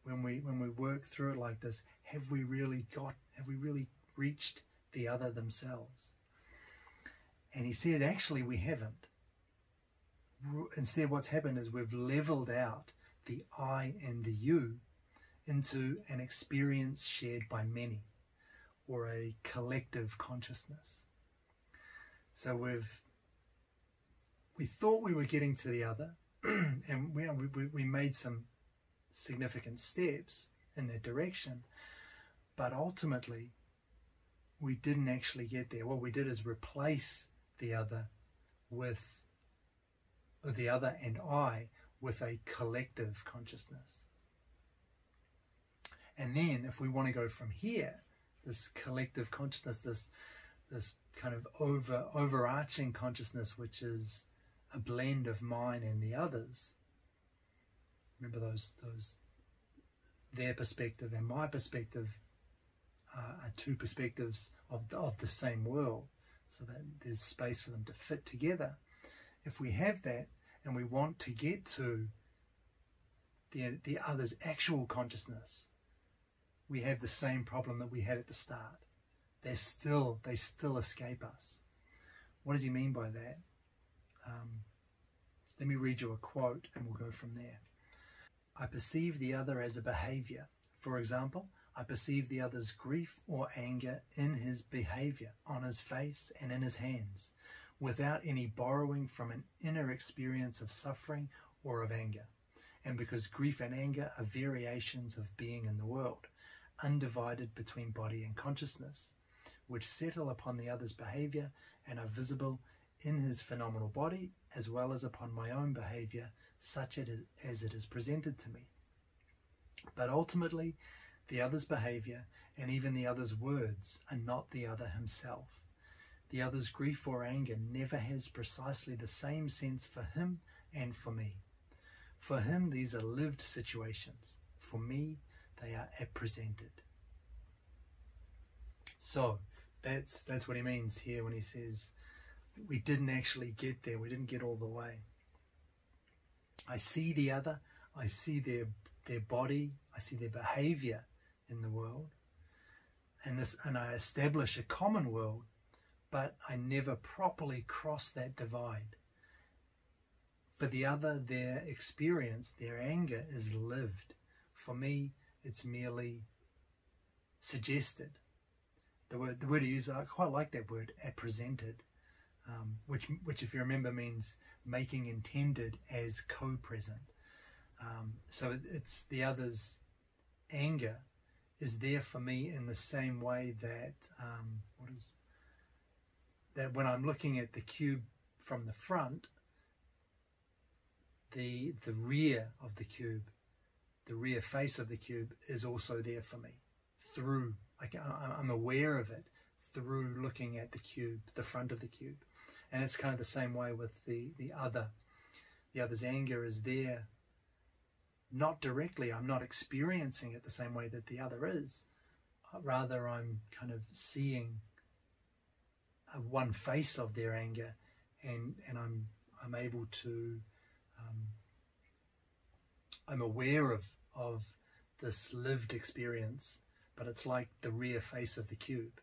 When we work through it like this, have we really reached the other themselves? And he said, actually, we haven't. Instead, what's happened is we've leveled out the I and the you into an experience shared by many, or a collective consciousness. So we thought we were getting to the other, and we made some significant steps in that direction, but ultimately we didn't actually get there. What we did is replace the other and I with a collective consciousness. And then if we want to go from here, this collective consciousness, this kind of overarching consciousness, which is a blend of mine and the others. Remember their perspective and my perspective are two perspectives of the same world, so that there's space for them to fit together. If we have that and we want to get to the other's actual consciousness, we have the same problem that we had at the start. They still escape us. What does he mean by that? Let me read you a quote and we'll go from there. I perceive the other as a behavior. For example, I perceive the other's grief or anger in his behavior, on his face and in his hands, without any borrowing from an inner experience of suffering or of anger. And because grief and anger are variations of being in the world, undivided between body and consciousness, which settle upon the other's behavior and are visible in his phenomenal body, as well as upon my own behavior, such as it is presented to me. But ultimately, the other's behavior and even the other's words are not the other himself. The other's grief or anger never has precisely the same sense for him and for me. For him, these are lived situations. For me, they are appresented. So that's what he means here when he says we didn't actually get there. We didn't get all the way. I see the other. I see their body. I see their behavior in the world. and I establish a common world, but I never properly cross that divide. For the other, their experience, their anger is lived. For me, it's merely suggested. The word I use, I quite like that word, appresented, which if you remember means making intended as co-present. So it's the other's anger is there for me in the same way that that when I'm looking at the cube from the front, the rear of the cube, the rear face of the cube is also there for me. Through, I'm aware of it through looking at the cube, the front of the cube. And it's kind of the same way with the other. The other's anger is there, not directly. I'm not experiencing it the same way that the other is. Rather, I'm kind of seeing one face of their anger, and I'm able to, I'm aware of this lived experience, but it's like the rear face of the cube.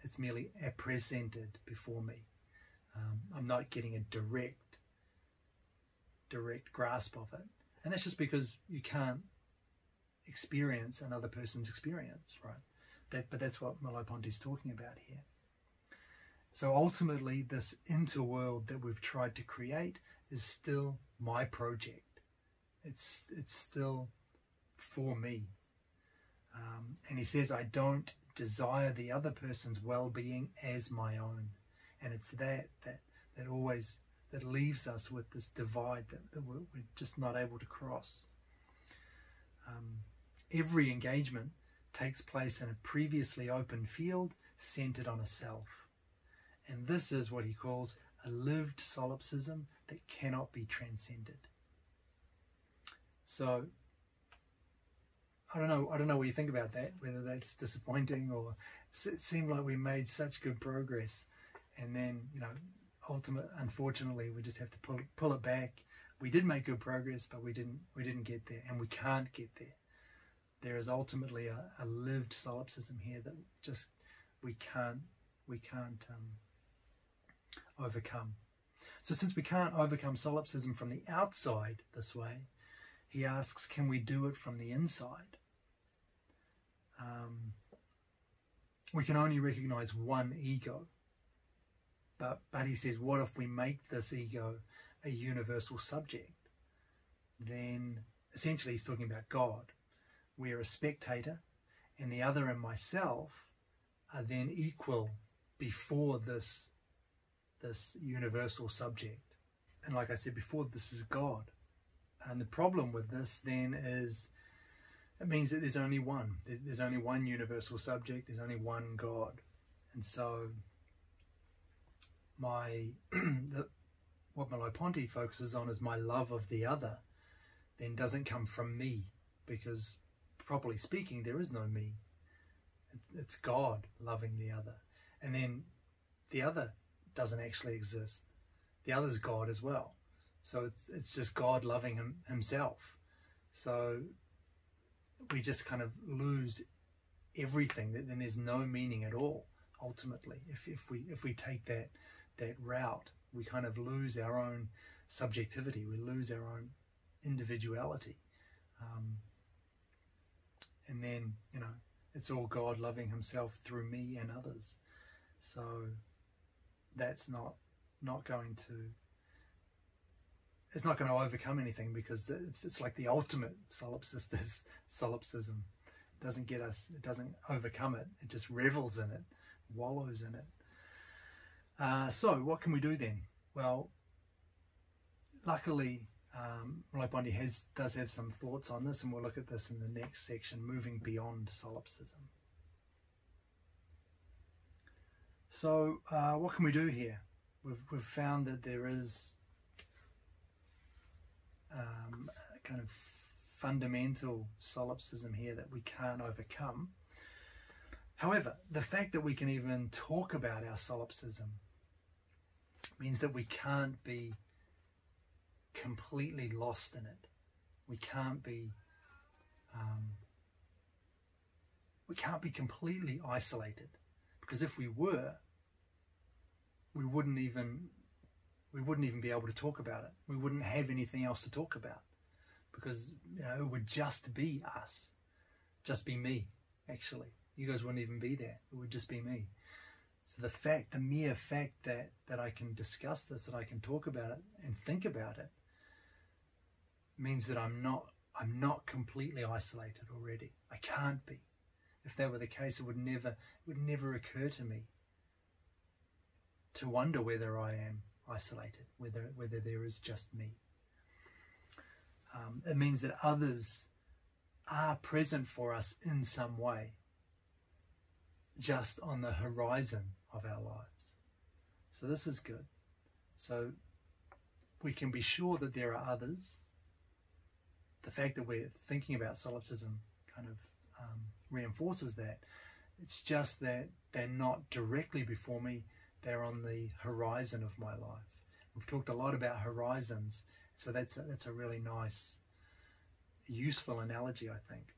It's merely appresented before me. I'm not getting a direct grasp of it, and that's just because you can't experience another person's experience, right? But that's what Merleau-Ponty's talking about here. So ultimately, this interworld that we've tried to create is still my project. It's still for me. And he says, I don't desire the other person's well-being as my own. And it's that always that leaves us with this divide that we're just not able to cross. Every engagement takes place in a previously open field centered on a self. And this is what he calls a lived solipsism that cannot be transcended. So I don't know what you think about that, whether that's disappointing or it seemed like we made such good progress, and then, unfortunately, we just have to pull it back. We did make good progress, but we didn't get there, and we can't get there. There is ultimately a lived solipsism here that just we can't overcome. So since we can't overcome solipsism from the outside this way, he asks, can we do it from the inside? We can only recognize one ego. But he says, what if we make this ego a universal subject? Then essentially he's talking about God. We're a spectator, and the other and myself are then equal before this universal subject. And like I said before, this is God. And the problem with this then is it means that there's only one. There's only one universal subject. There's only one God. And so what Merleau-Ponty focuses on is my love of the other then doesn't come from me, because properly speaking, there is no me. It's God loving the other. And then the other doesn't actually exist. The other's God as well. So it's just God loving himself. So we just kind of lose everything. Then there's no meaning at all, ultimately. If we take that route, we kind of lose our own subjectivity. We lose our own individuality. And then, it's all God loving himself through me and others. So that's not going to, it's not going to overcome anything, because it's like the ultimate solipsism. It doesn't get us, it doesn't overcome it. It just revels in it, wallows in it. So what can we do then? Well, luckily, Merleau-Ponty does have some thoughts on this, and we'll look at this in the next section, moving beyond solipsism. So what can we do here? We've found that there is a kind of fundamental solipsism here that we can't overcome. However, the fact that we can even talk about our solipsism means that we can't be completely lost in it. We can't be we can't be completely isolated, because if we were, we wouldn't even be able to talk about it. We wouldn't have anything else to talk about, because it would just be us, just be me. Actually, you guys wouldn't even be there. It would just be me. So the mere fact that I can discuss this, that I can talk about it and think about it, means that I'm not completely isolated already. I can't be. If that were the case, it would never occur to me to wonder whether I am isolated, whether there is just me. It means that others are present for us in some way, just on the horizon of our lives. So this is good. So we can be sure that there are others. The fact that we're thinking about solipsism kind of reinforces that. It's just that they're not directly before me, they're on the horizon of my life. We've talked a lot about horizons, so that's a really nice, useful analogy, I think.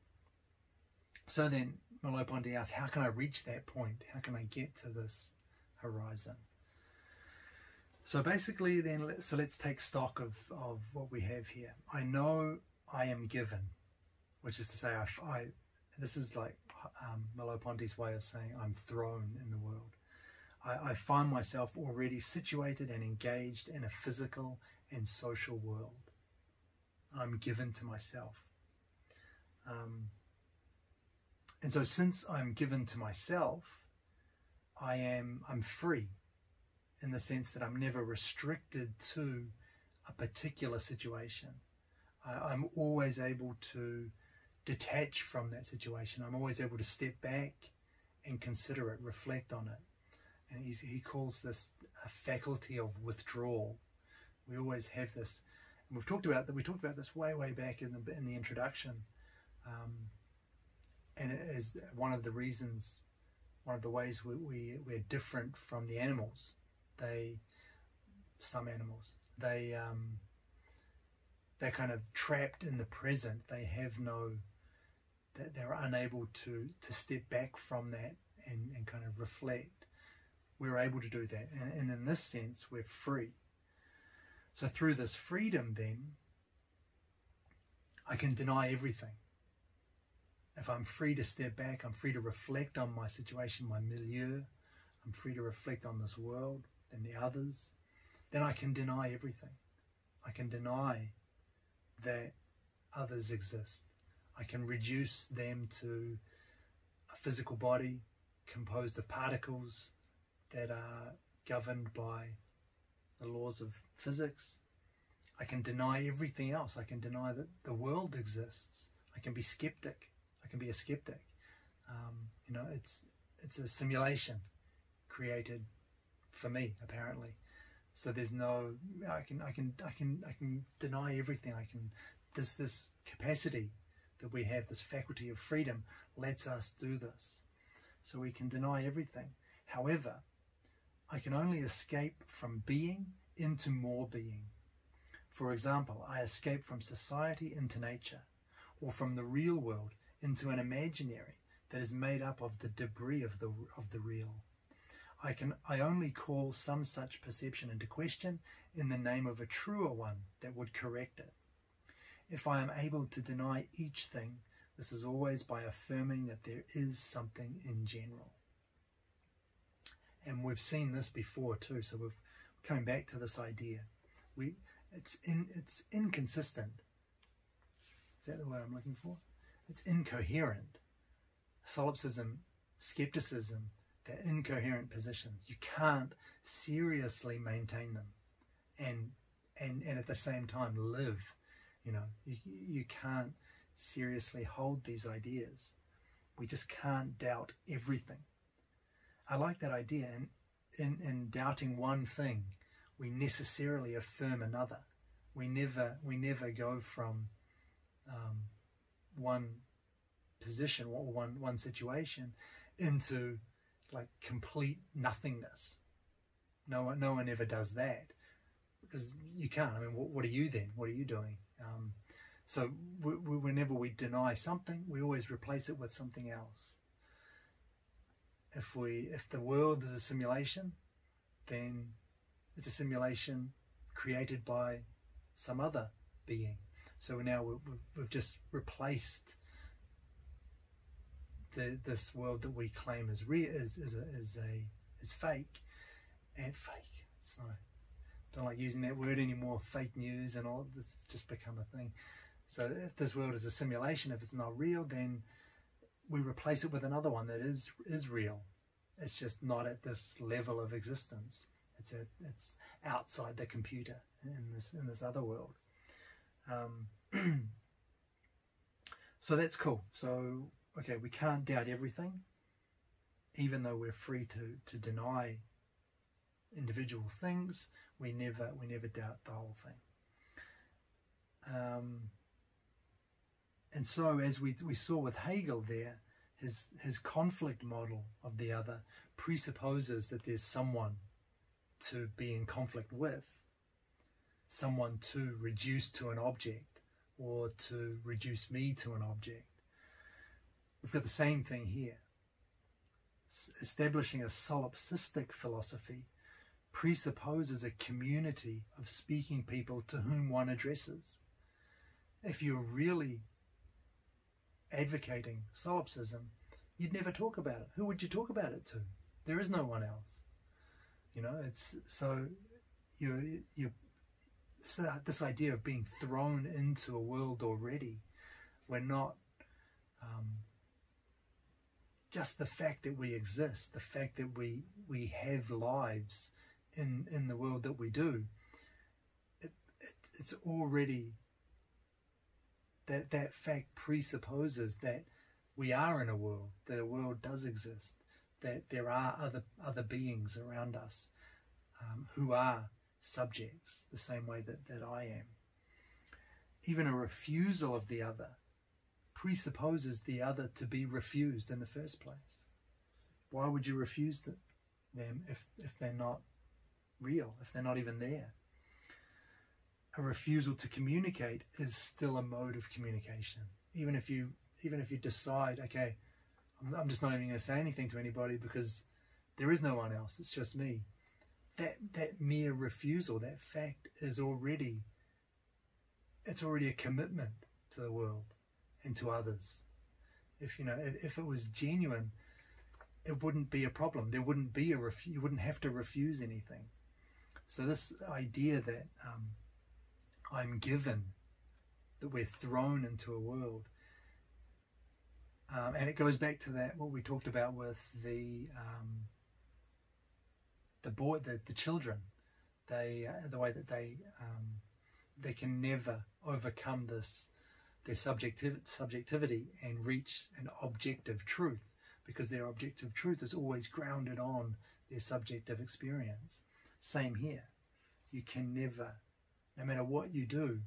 So then Merleau-Ponty asks, how can I reach that point? How can I get to this horizon? So basically then, let's take stock of what we have here. I know I am given, which is to say, this is like Merleau-Ponty's way of saying I'm thrown in the world. I find myself already situated and engaged in a physical and social world. I'm given to myself. And so since I'm given to myself, I'm free, in the sense that I'm never restricted to a particular situation. I'm always able to detach from that situation. I'm always able to step back and consider it, reflect on it. And he calls this a faculty of withdrawal. We always have this, and we talked about this way back in the introduction. And it is one of the ways we're different from the animals. Some animals, they're kind of trapped in the present. They're unable to step back from that and kind of reflect. We're able to do that, and in this sense we're free. So through this freedom then, I can deny everything. If I'm free to step back, I'm free to reflect on my situation, my milieu, I'm free to reflect on this world and the others, then I can deny everything. I can deny that others exist. I can reduce them to a physical body composed of particles that are governed by the laws of physics. I can deny everything else. I can deny that the world exists. I can be skeptic. I can be a skeptic. It's a simulation created for me, apparently. So there's no. I can deny everything. This capacity that we have, this faculty of freedom, lets us do this. So we can deny everything. However, I can only escape from being into more being. For example, I escape from society into nature, or from the real world into an imaginary that is made up of the debris of the real. I only call some such perception into question in the name of a truer one that would correct it. If I am able to deny each thing, this is always by affirming that there is something in general. And we've seen this before too, so we're coming back to this idea. It's inconsistent. Is that the word I'm looking for? It's incoherent. Solipsism, skepticism, they're incoherent positions. You can't seriously maintain them and at the same time live. You can't seriously hold these ideas. We just can't doubt everything. I like that idea. In doubting one thing, we necessarily affirm another. We never go from one position or one situation into like complete nothingness. No one ever does that, because you can't. I mean, what are you then? What are you doing? So whenever we deny something, we always replace it with something else. If the world is a simulation, then it's a simulation created by some other being. So now we've just replaced this world that we claim is real, is fake, and fake. It's not. Don't like using that word anymore. Fake news and all. It's just become a thing. So if this world is a simulation, if it's not real, then we replace it with another one that is real. It's just not at this level of existence. It's outside the computer in this other world. So that's cool. So okay, we can't doubt everything, even though we're free to deny individual things. We never doubt the whole thing. And so, as we saw with Hegel there, his conflict model of the other presupposes that there's someone to be in conflict with, someone to reduce to an object, or to reduce me to an object. We've got the same thing here. Establishing a solipsistic philosophy presupposes a community of speaking people to whom one addresses. If you're really advocating solipsism, you'd never talk about it. Who would you talk about it to? There is no one else. You know, it's so this idea of being thrown into a world already. We're not just the fact that we exist, the fact that we have lives in the world that we do. It's already that fact presupposes that we are in a world, that a world does exist, that there are other beings around us who are subjects the same way that I am. Even a refusal of the other presupposes the other to be refused in the first place. Why would you refuse them if they're not real, if they're not even there? A refusal to communicate is still a mode of communication. Even if you decide, okay, I'm just not even going to say anything to anybody because there is no one else, it's just me. That mere refusal, that fact is already a commitment to the world and to others. If it was genuine, it wouldn't be a problem. There wouldn't be you wouldn't have to refuse anything. So this idea that I'm given, that we're thrown into a world, and it goes back to that what we talked about with the children. The way that they can never overcome their subjectivity and reach an objective truth, because their objective truth is always grounded on their subjective experience. Same here. You can never, no matter what you do,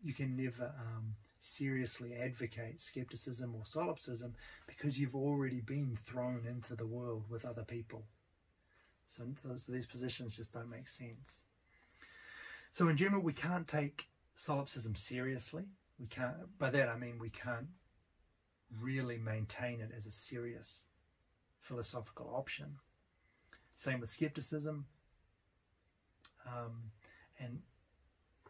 you can never seriously advocate skepticism or solipsism, because you've already been thrown into the world with other people. So these positions just don't make sense. So in general, we can't take solipsism seriously. We can't. By that I mean we can't really maintain it as a serious philosophical option. Same with skepticism. And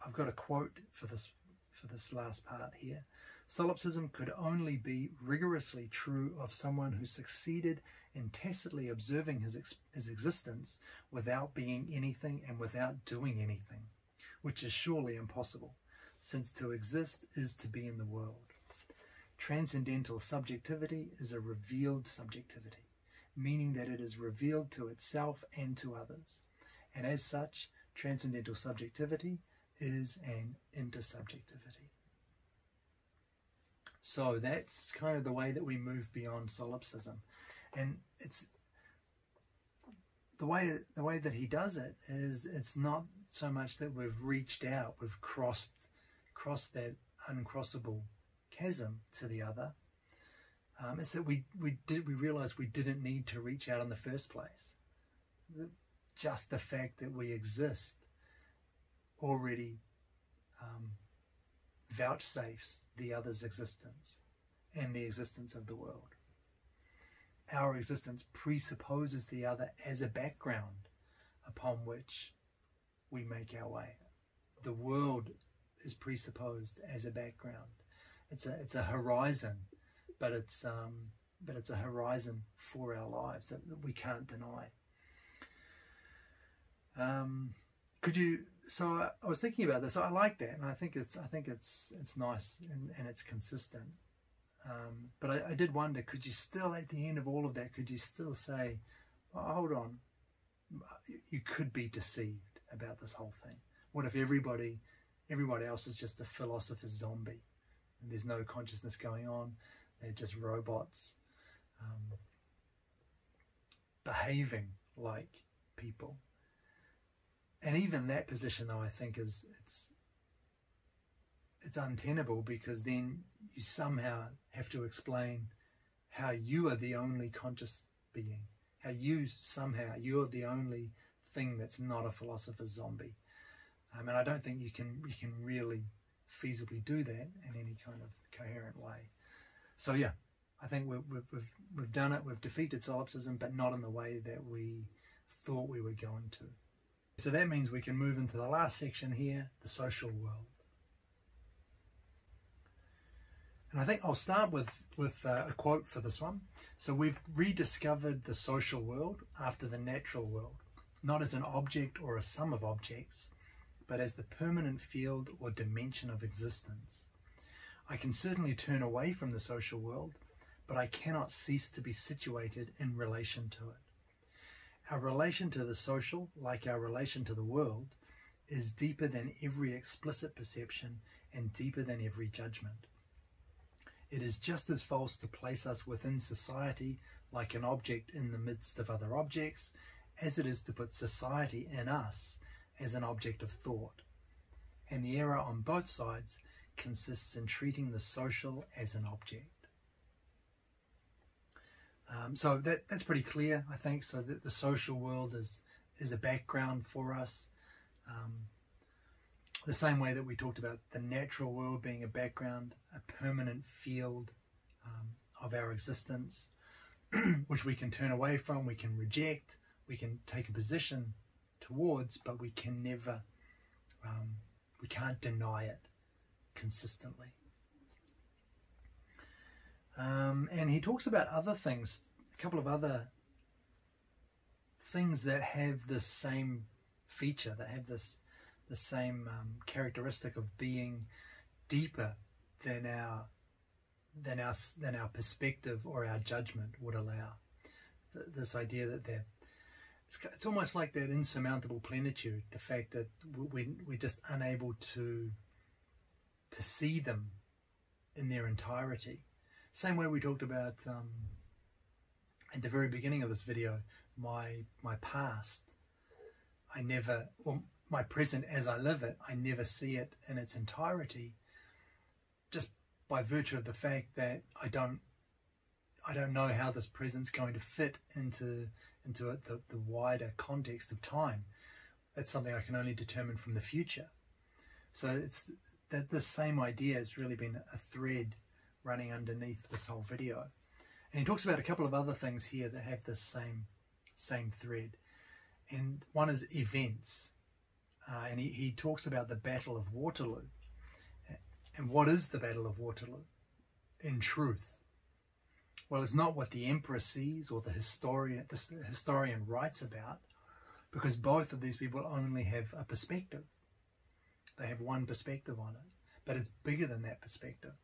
I've got a quote for this last part here. Solipsism could only be rigorously true of someone who succeeded in tacitly observing his existence without being anything and without doing anything, which is surely impossible, since to exist is to be in the world. Transcendental subjectivity is a revealed subjectivity, meaning that it is revealed to itself and to others, and as such, transcendental subjectivity is an intersubjectivity. So that's kind of the way that we move beyond solipsism, and it's the way that he does it is it's not so much that we've reached out, we've crossed that uncrossable chasm to the other. It's that we realized we didn't need to reach out in the first place. Just the fact that we exist already vouchsafes the other's existence and the existence of the world. our existence presupposes the other as a background upon which we make our way. The world is presupposed as a background. It's a horizon, but it's a horizon for our lives that we can't deny. Could you? So I was thinking about this. I like that, and I think it's nice and it's consistent. But I did wonder, could you still, at the end of all of that, could you still say, oh, hold on, you could be deceived about this whole thing? What if everybody else is just a philosopher's zombie, and there's no consciousness going on? They're just robots, behaving like people. And even that position, though, I think it's untenable, because then you somehow have to explain how you are the only conscious being, how you're the only thing that's not a philosopher's zombie. And I don't think you can really feasibly do that in any kind of coherent way. So yeah, I think we've done it. We've defeated solipsism, but not in the way that we thought we were going to. So that means we can move into the last section here, the social world. And I think I'll start with a quote for this one. So we've rediscovered the social world after the natural world, not as an object or a sum of objects, but as the permanent field or dimension of existence. I can certainly turn away from the social world, but I cannot cease to be situated in relation to it. Our relation to the social, like our relation to the world, is deeper than every explicit perception and deeper than every judgment. It is just as false to place us within society like an object in the midst of other objects as it is to put society in us as an object of thought. And the error on both sides consists in treating the social as an object. So that's pretty clear, I think. So that the social world is a background for us. The same way that we talked about the natural world being a background, a permanent field of our existence, which we can turn away from, we can reject, we can take a position towards, but we can never, we can't deny it consistently. And he talks about other things, a couple of other things that have this same feature, that have the same characteristic of being deeper than our perspective or our judgment would allow. This idea that it's almost like that insurmountable plenitude, the fact that we're just unable to see them in their entirety. Same way we talked about at the very beginning of this video, my past. My present as I live it, I never see it in its entirety, just by virtue of the fact that I don't know how this present's going to fit into the wider context of time. That's something I can only determine from the future. So it's that this same idea has really been a thread running underneath this whole video. And he talks about a couple of other things here that have this same thread. And one is events. And he talks about the Battle of Waterloo. And what is the Battle of Waterloo in truth? Well, it's not what the emperor sees or the historian writes about, because both of these people only have a perspective. They have one perspective on it, but it's bigger than that perspective.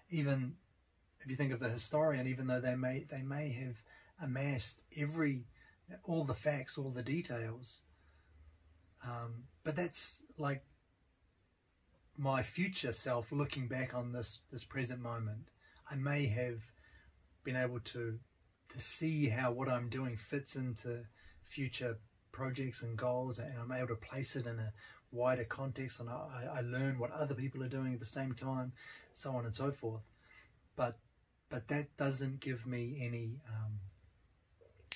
Even if you think of the historian, even though they may have amassed all the facts, all the details, but that's like my future self looking back on this present moment. I may have been able to see how what I'm doing fits into future projects and goals, and I'm able to place it in a wider context, and I learn what other people are doing at the same time, so on and so forth. But that doesn't give me any,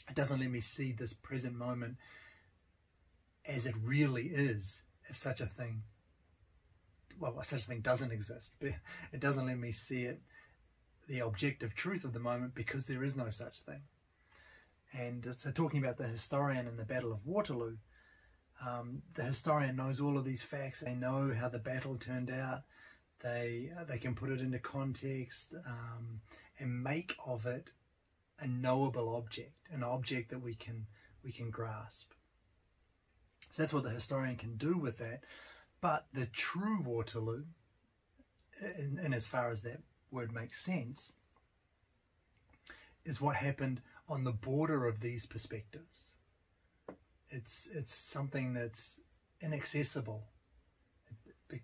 it doesn't let me see this present moment as it really is, if such a thing doesn't exist. But it doesn't let me see it, the objective truth of the moment, because there is no such thing. And so talking about the historian and the Battle of Waterloo, the historian knows all of these facts. They know how the battle turned out. They can put it into context and make of it a knowable object, an object that we can grasp. So that's what the historian can do with that. But the true Waterloo, and as far as that word makes sense, is what happened on the border of these perspectives. It's something that's inaccessible,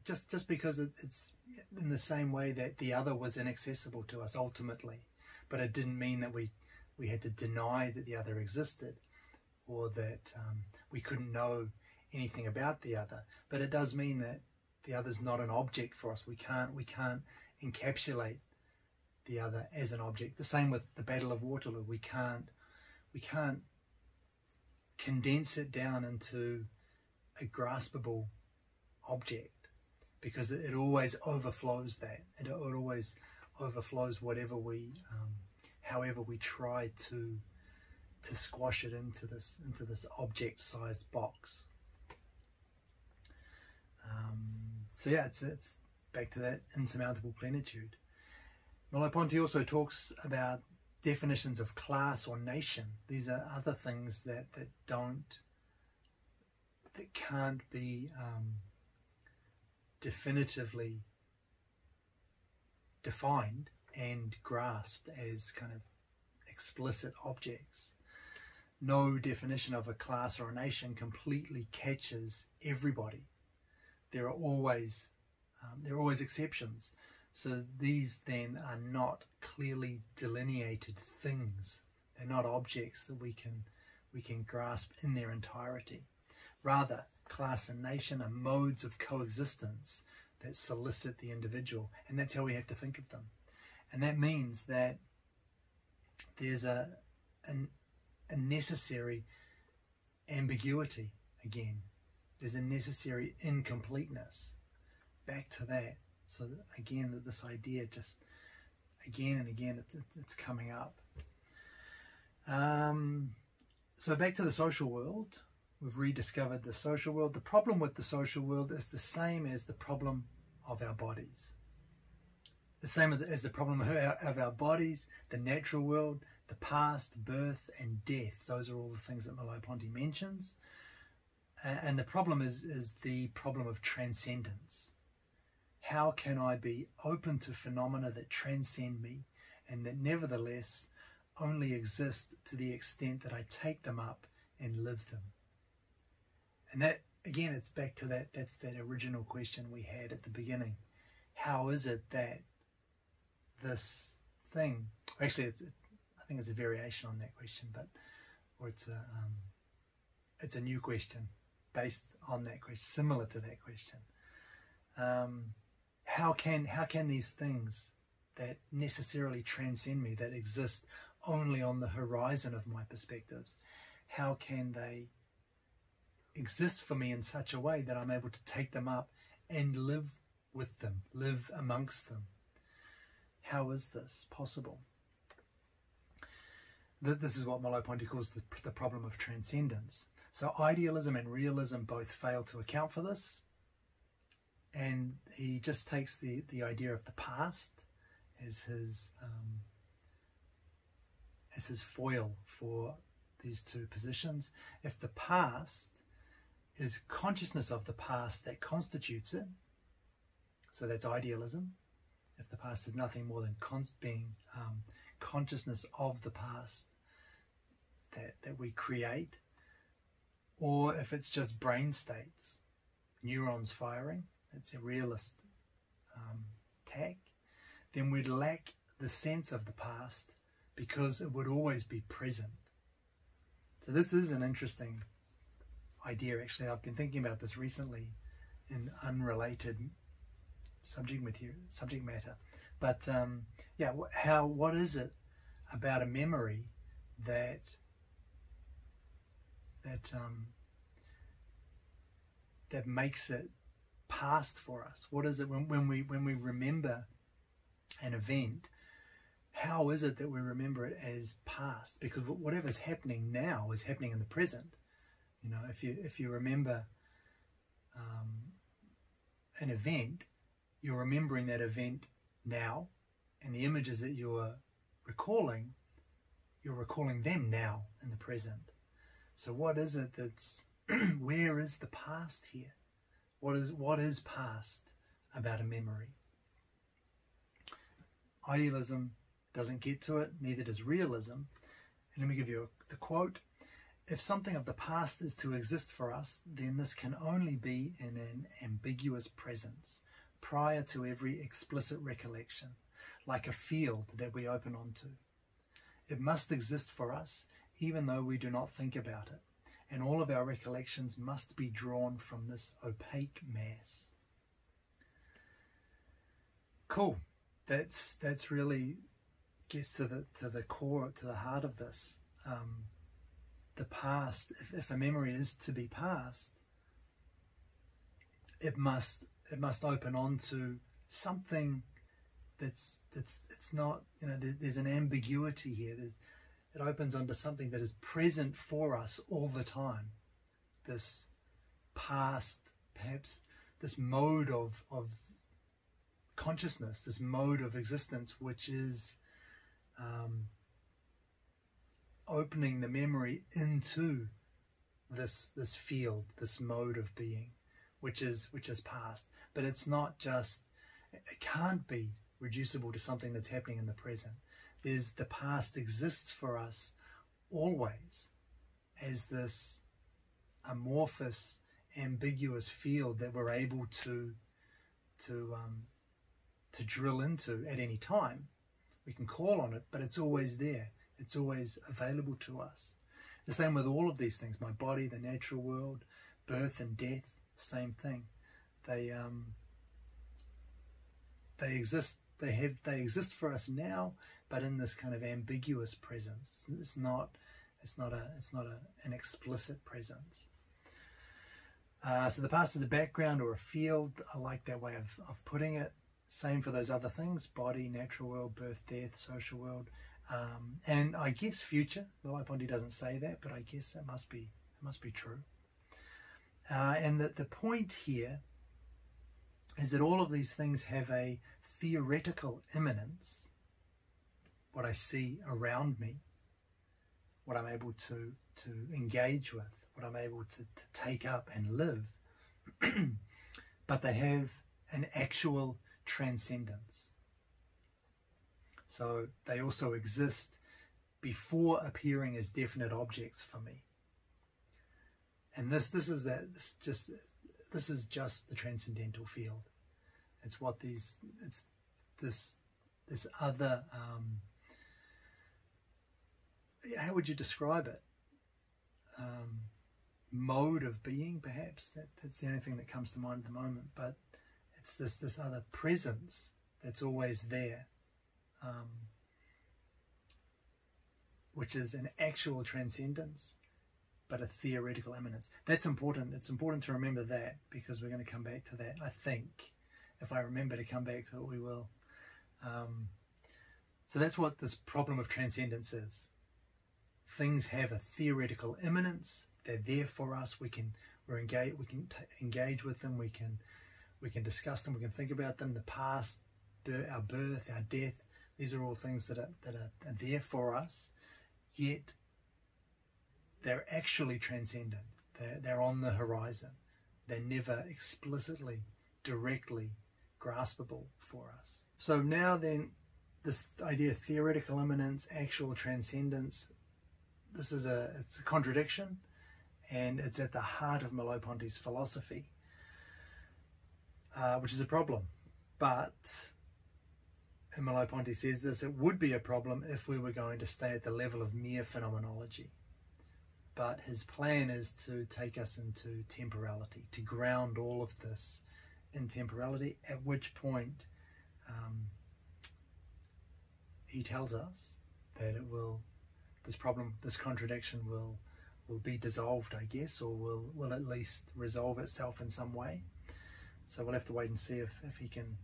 just because it's in the same way that the other was inaccessible to us ultimately, but it didn't mean that we had to deny that the other existed, or that we couldn't know anything about the other. But it does mean that the other's not an object for us. We can't encapsulate the other as an object. The same with the Battle of Waterloo. We can't condense it down into a graspable object, because it always overflows that. It always overflows whatever however we try to squash it into this object-sized box. So yeah, it's back to that insurmountable plenitude. Merleau-Ponty also talks about definitions of class or nation. These are other things that can't be definitively defined and grasped as kind of explicit objects. No definition of a class or a nation completely catches everybody. There are always exceptions. So these then are not clearly delineated things. They're not objects that we can grasp in their entirety. Rather, class and nation are modes of coexistence that solicit the individual, and that's how we have to think of them. And that means that there's a necessary ambiguity again. There's a necessary incompleteness. Back to that. So again, that this idea just again and again it's coming up. So back to the social world. We've rediscovered the social world. The problem with the social world is the same as the problem of our bodies. The same as the problem of our bodies, the natural world, the past, birth and death. Those are all the things that Merleau-Ponty mentions. And the problem is the problem of transcendence. How can I be open to phenomena that transcend me and that nevertheless only exist to the extent that I take them up and live them? And that, again, it's back to that's that original question we had at the beginning. How is it that this thing, actually I think it's a variation on that question, or it's a new question based on that question, similar to that question. How can these things that necessarily transcend me, that exist only on the horizon of my perspectives, how can they exist for me in such a way that I'm able to take them up and live with them, live amongst them? How is this possible? This is what Merleau-Ponty calls the problem of transcendence. So idealism and realism both fail to account for this. And he just takes the idea of the past as his foil for these two positions. If the past is consciousness of the past that constitutes it, so that's idealism. If the past is nothing more than being consciousness of the past that we create, or if it's just brain states, neurons firing, it's a realist tack, then we'd lack the sense of the past because it would always be present. So this is an interesting idea. Actually, I've been thinking about this recently in unrelated subject matter. But yeah, what is it about a memory that makes it past for us? What is it when we remember an event? how is it that we remember it as past? Because whatever's happening now is happening in the present. You know, if you remember an event, you're remembering that event now, and the images that you're recalling them now in the present. So what is it that's where is the past here? What is past about a memory? Idealism doesn't get to it, neither does realism. And let me give you the quote. If something of the past is to exist for us, then this can only be in an ambiguous presence, prior to every explicit recollection, like a field that we open onto. It must exist for us, even though we do not think about it, and all of our recollections must be drawn from this opaque mass. Cool. That's really gets to the core, to the heart of this. The past, if a memory is to be past, it must open onto something that's not, you know, there's an ambiguity here. It opens onto something that is present for us all the time. This past, perhaps this mode of consciousness, this mode of existence, which is opening the memory into this field, this mode of being, which is past. But it's not just, it can't be reducible to something that's happening in the present. The past exists for us always as this amorphous, ambiguous field that we're able to drill into at any time. We can call on it, but it's always there. It's always available to us. The same with all of these things, my body, the natural world, birth and death, same thing. They exist. They exist for us now, but in this kind of ambiguous presence. It's not an explicit presence. So the past is a background or a field. I like that way of putting it. Same for those other things: body, natural world, birth, death, social world. And I guess future. Merleau-Ponty doesn't say that, but I guess it must be true. And the point here is that all of these things have a theoretical immanence. What I see around me, what I'm able to engage with, what I'm able to take up and live, but they have an actual transcendence. So they also exist before appearing as definite objects for me. And this is just the transcendental field. It's what this other how would you describe it? Mode of being, perhaps. That's the only thing that comes to mind at the moment. But it's this other presence that's always there, which is an actual transcendence, but a theoretical immanence. That's important. It's important to remember that, because we're going to come back to that. I think, if I remember to come back to it, we will. So that's what this problem of transcendence is. Things have a theoretical immanence. They're there for us. We can engage with them. We can discuss them. We can think about them. The past, our birth, our death. These are all things that are there for us. Yet they're actually transcendent. They're on the horizon. They're never explicitly, directly graspable for us. So now then, this idea of theoretical immanence, actual transcendence, it's a contradiction, and it's at the heart of Merleau-Ponty's philosophy, which is a problem. But, and Merleau-Ponty says this, it would be a problem if we were going to stay at the level of mere phenomenology. But his plan is to take us into temporality, to ground all of this in temporality, at which point he tells us that this contradiction will be dissolved, I guess, or will at least resolve itself in some way. So we'll have to wait and see if he can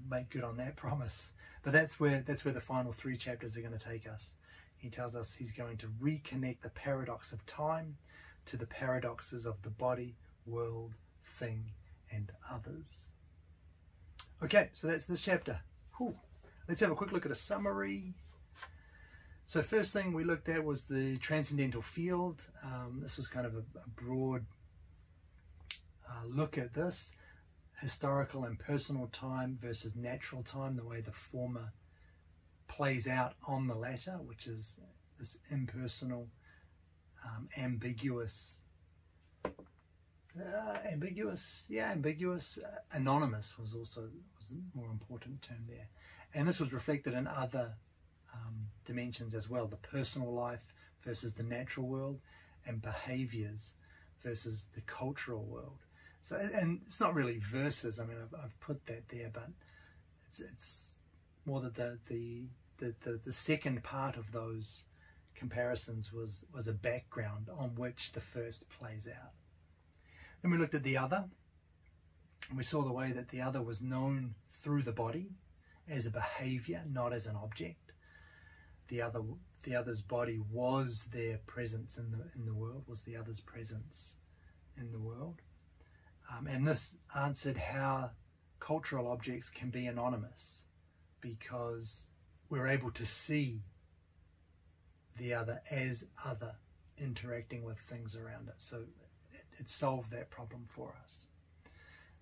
make good on that promise. But But that's where the final 3 chapters are going to take us. He tells us he's going to reconnect the paradox of time to the paradoxes of the body, world, thing, and others. Okay, so that's this chapter. Whew. Let's have a quick look at a summary. So first thing we looked at was the transcendental field. This was kind of a broad look at this. Historical and personal time versus natural time, the way the former plays out on the latter, which is this impersonal, ambiguous, anonymous was a more important term there. And this was reflected in other dimensions as well, the personal life versus the natural world, and behaviors versus the cultural world. So, and it's not really versus, I mean, I've put that there, but it's more that the second part of those comparisons was a background on which the first plays out. Then we looked at the other, and we saw the way that the other was known through the body as a behavior, not as an object. The other's body was their presence in the world, was the other's presence in the world. And this answered how cultural objects can be anonymous, because we're able to see the other as other, interacting with things around it. So it solved that problem for us.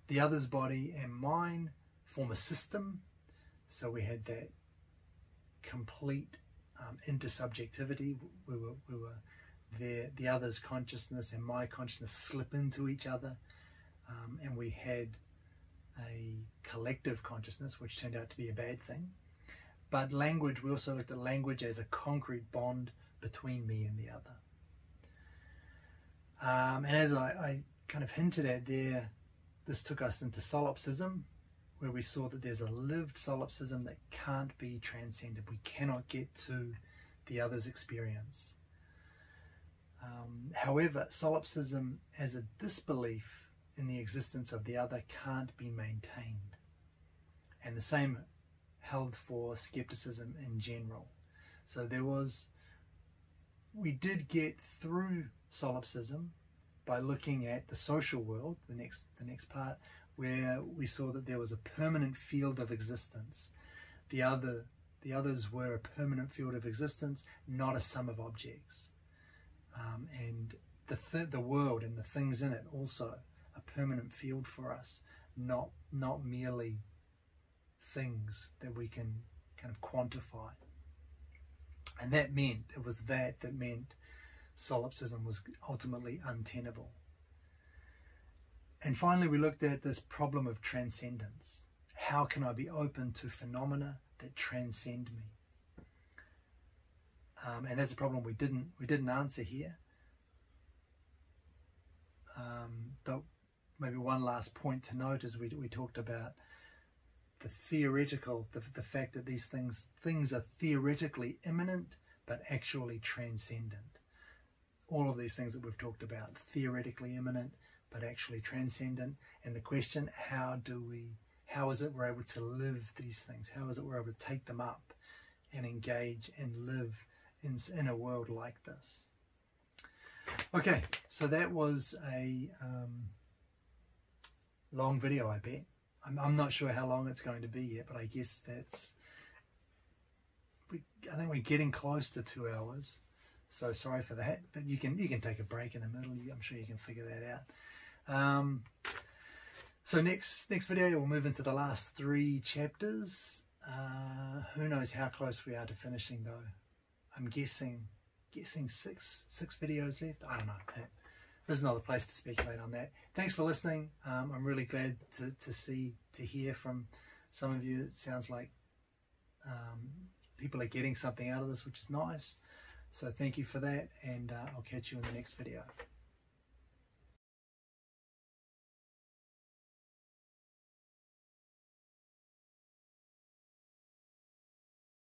The other's body and mine form a system. So we had that complete intersubjectivity. We were there. The other's consciousness and my consciousness slip into each other, and we had a collective consciousness, which turned out to be a bad thing. But language, we also looked at language as a concrete bond between me and the other. And as I kind of hinted at there, this took us into solipsism, where we saw that there's a lived solipsism that can't be transcended. We cannot get to the other's experience. However, solipsism as a disbelief in the existence of the other can't be maintained. And the same held for skepticism in general. So we did get through solipsism by looking at the social world, the next part, where we saw that there was a permanent field of existence. The others were a permanent field of existence, not a sum of objects. And the world and the things in it also a permanent field for us, not merely things that we can kind of quantify. And that meant, it was that meant solipsism was ultimately untenable. And finally, we looked at this problem of transcendence. How can I be open to phenomena that transcend me? And that's a problem we didn't answer here. But maybe one last point to note is we talked about the theoretical, the fact that these things are theoretically immanent but actually transcendent. All of these things that we've talked about, theoretically immanent but actually transcendent. And the question, how is it we're able to live these things? How is it we're able to take them up and engage and live in a world like this? Okay, so that was a long video, I bet. I'm not sure how long it's going to be yet, but I guess I think we're getting close to 2 hours. So sorry for that, but you can take a break in the middle. I'm sure you can figure that out. So next video we'll move into the last 3 chapters. Who knows how close we are to finishing though? I'm guessing 6 videos left. I don't know. This is not the place to speculate on that. Thanks for listening. I'm really glad to hear from some of you. It sounds like people are getting something out of this, which is nice. So thank you for that, and I'll catch you in the next video.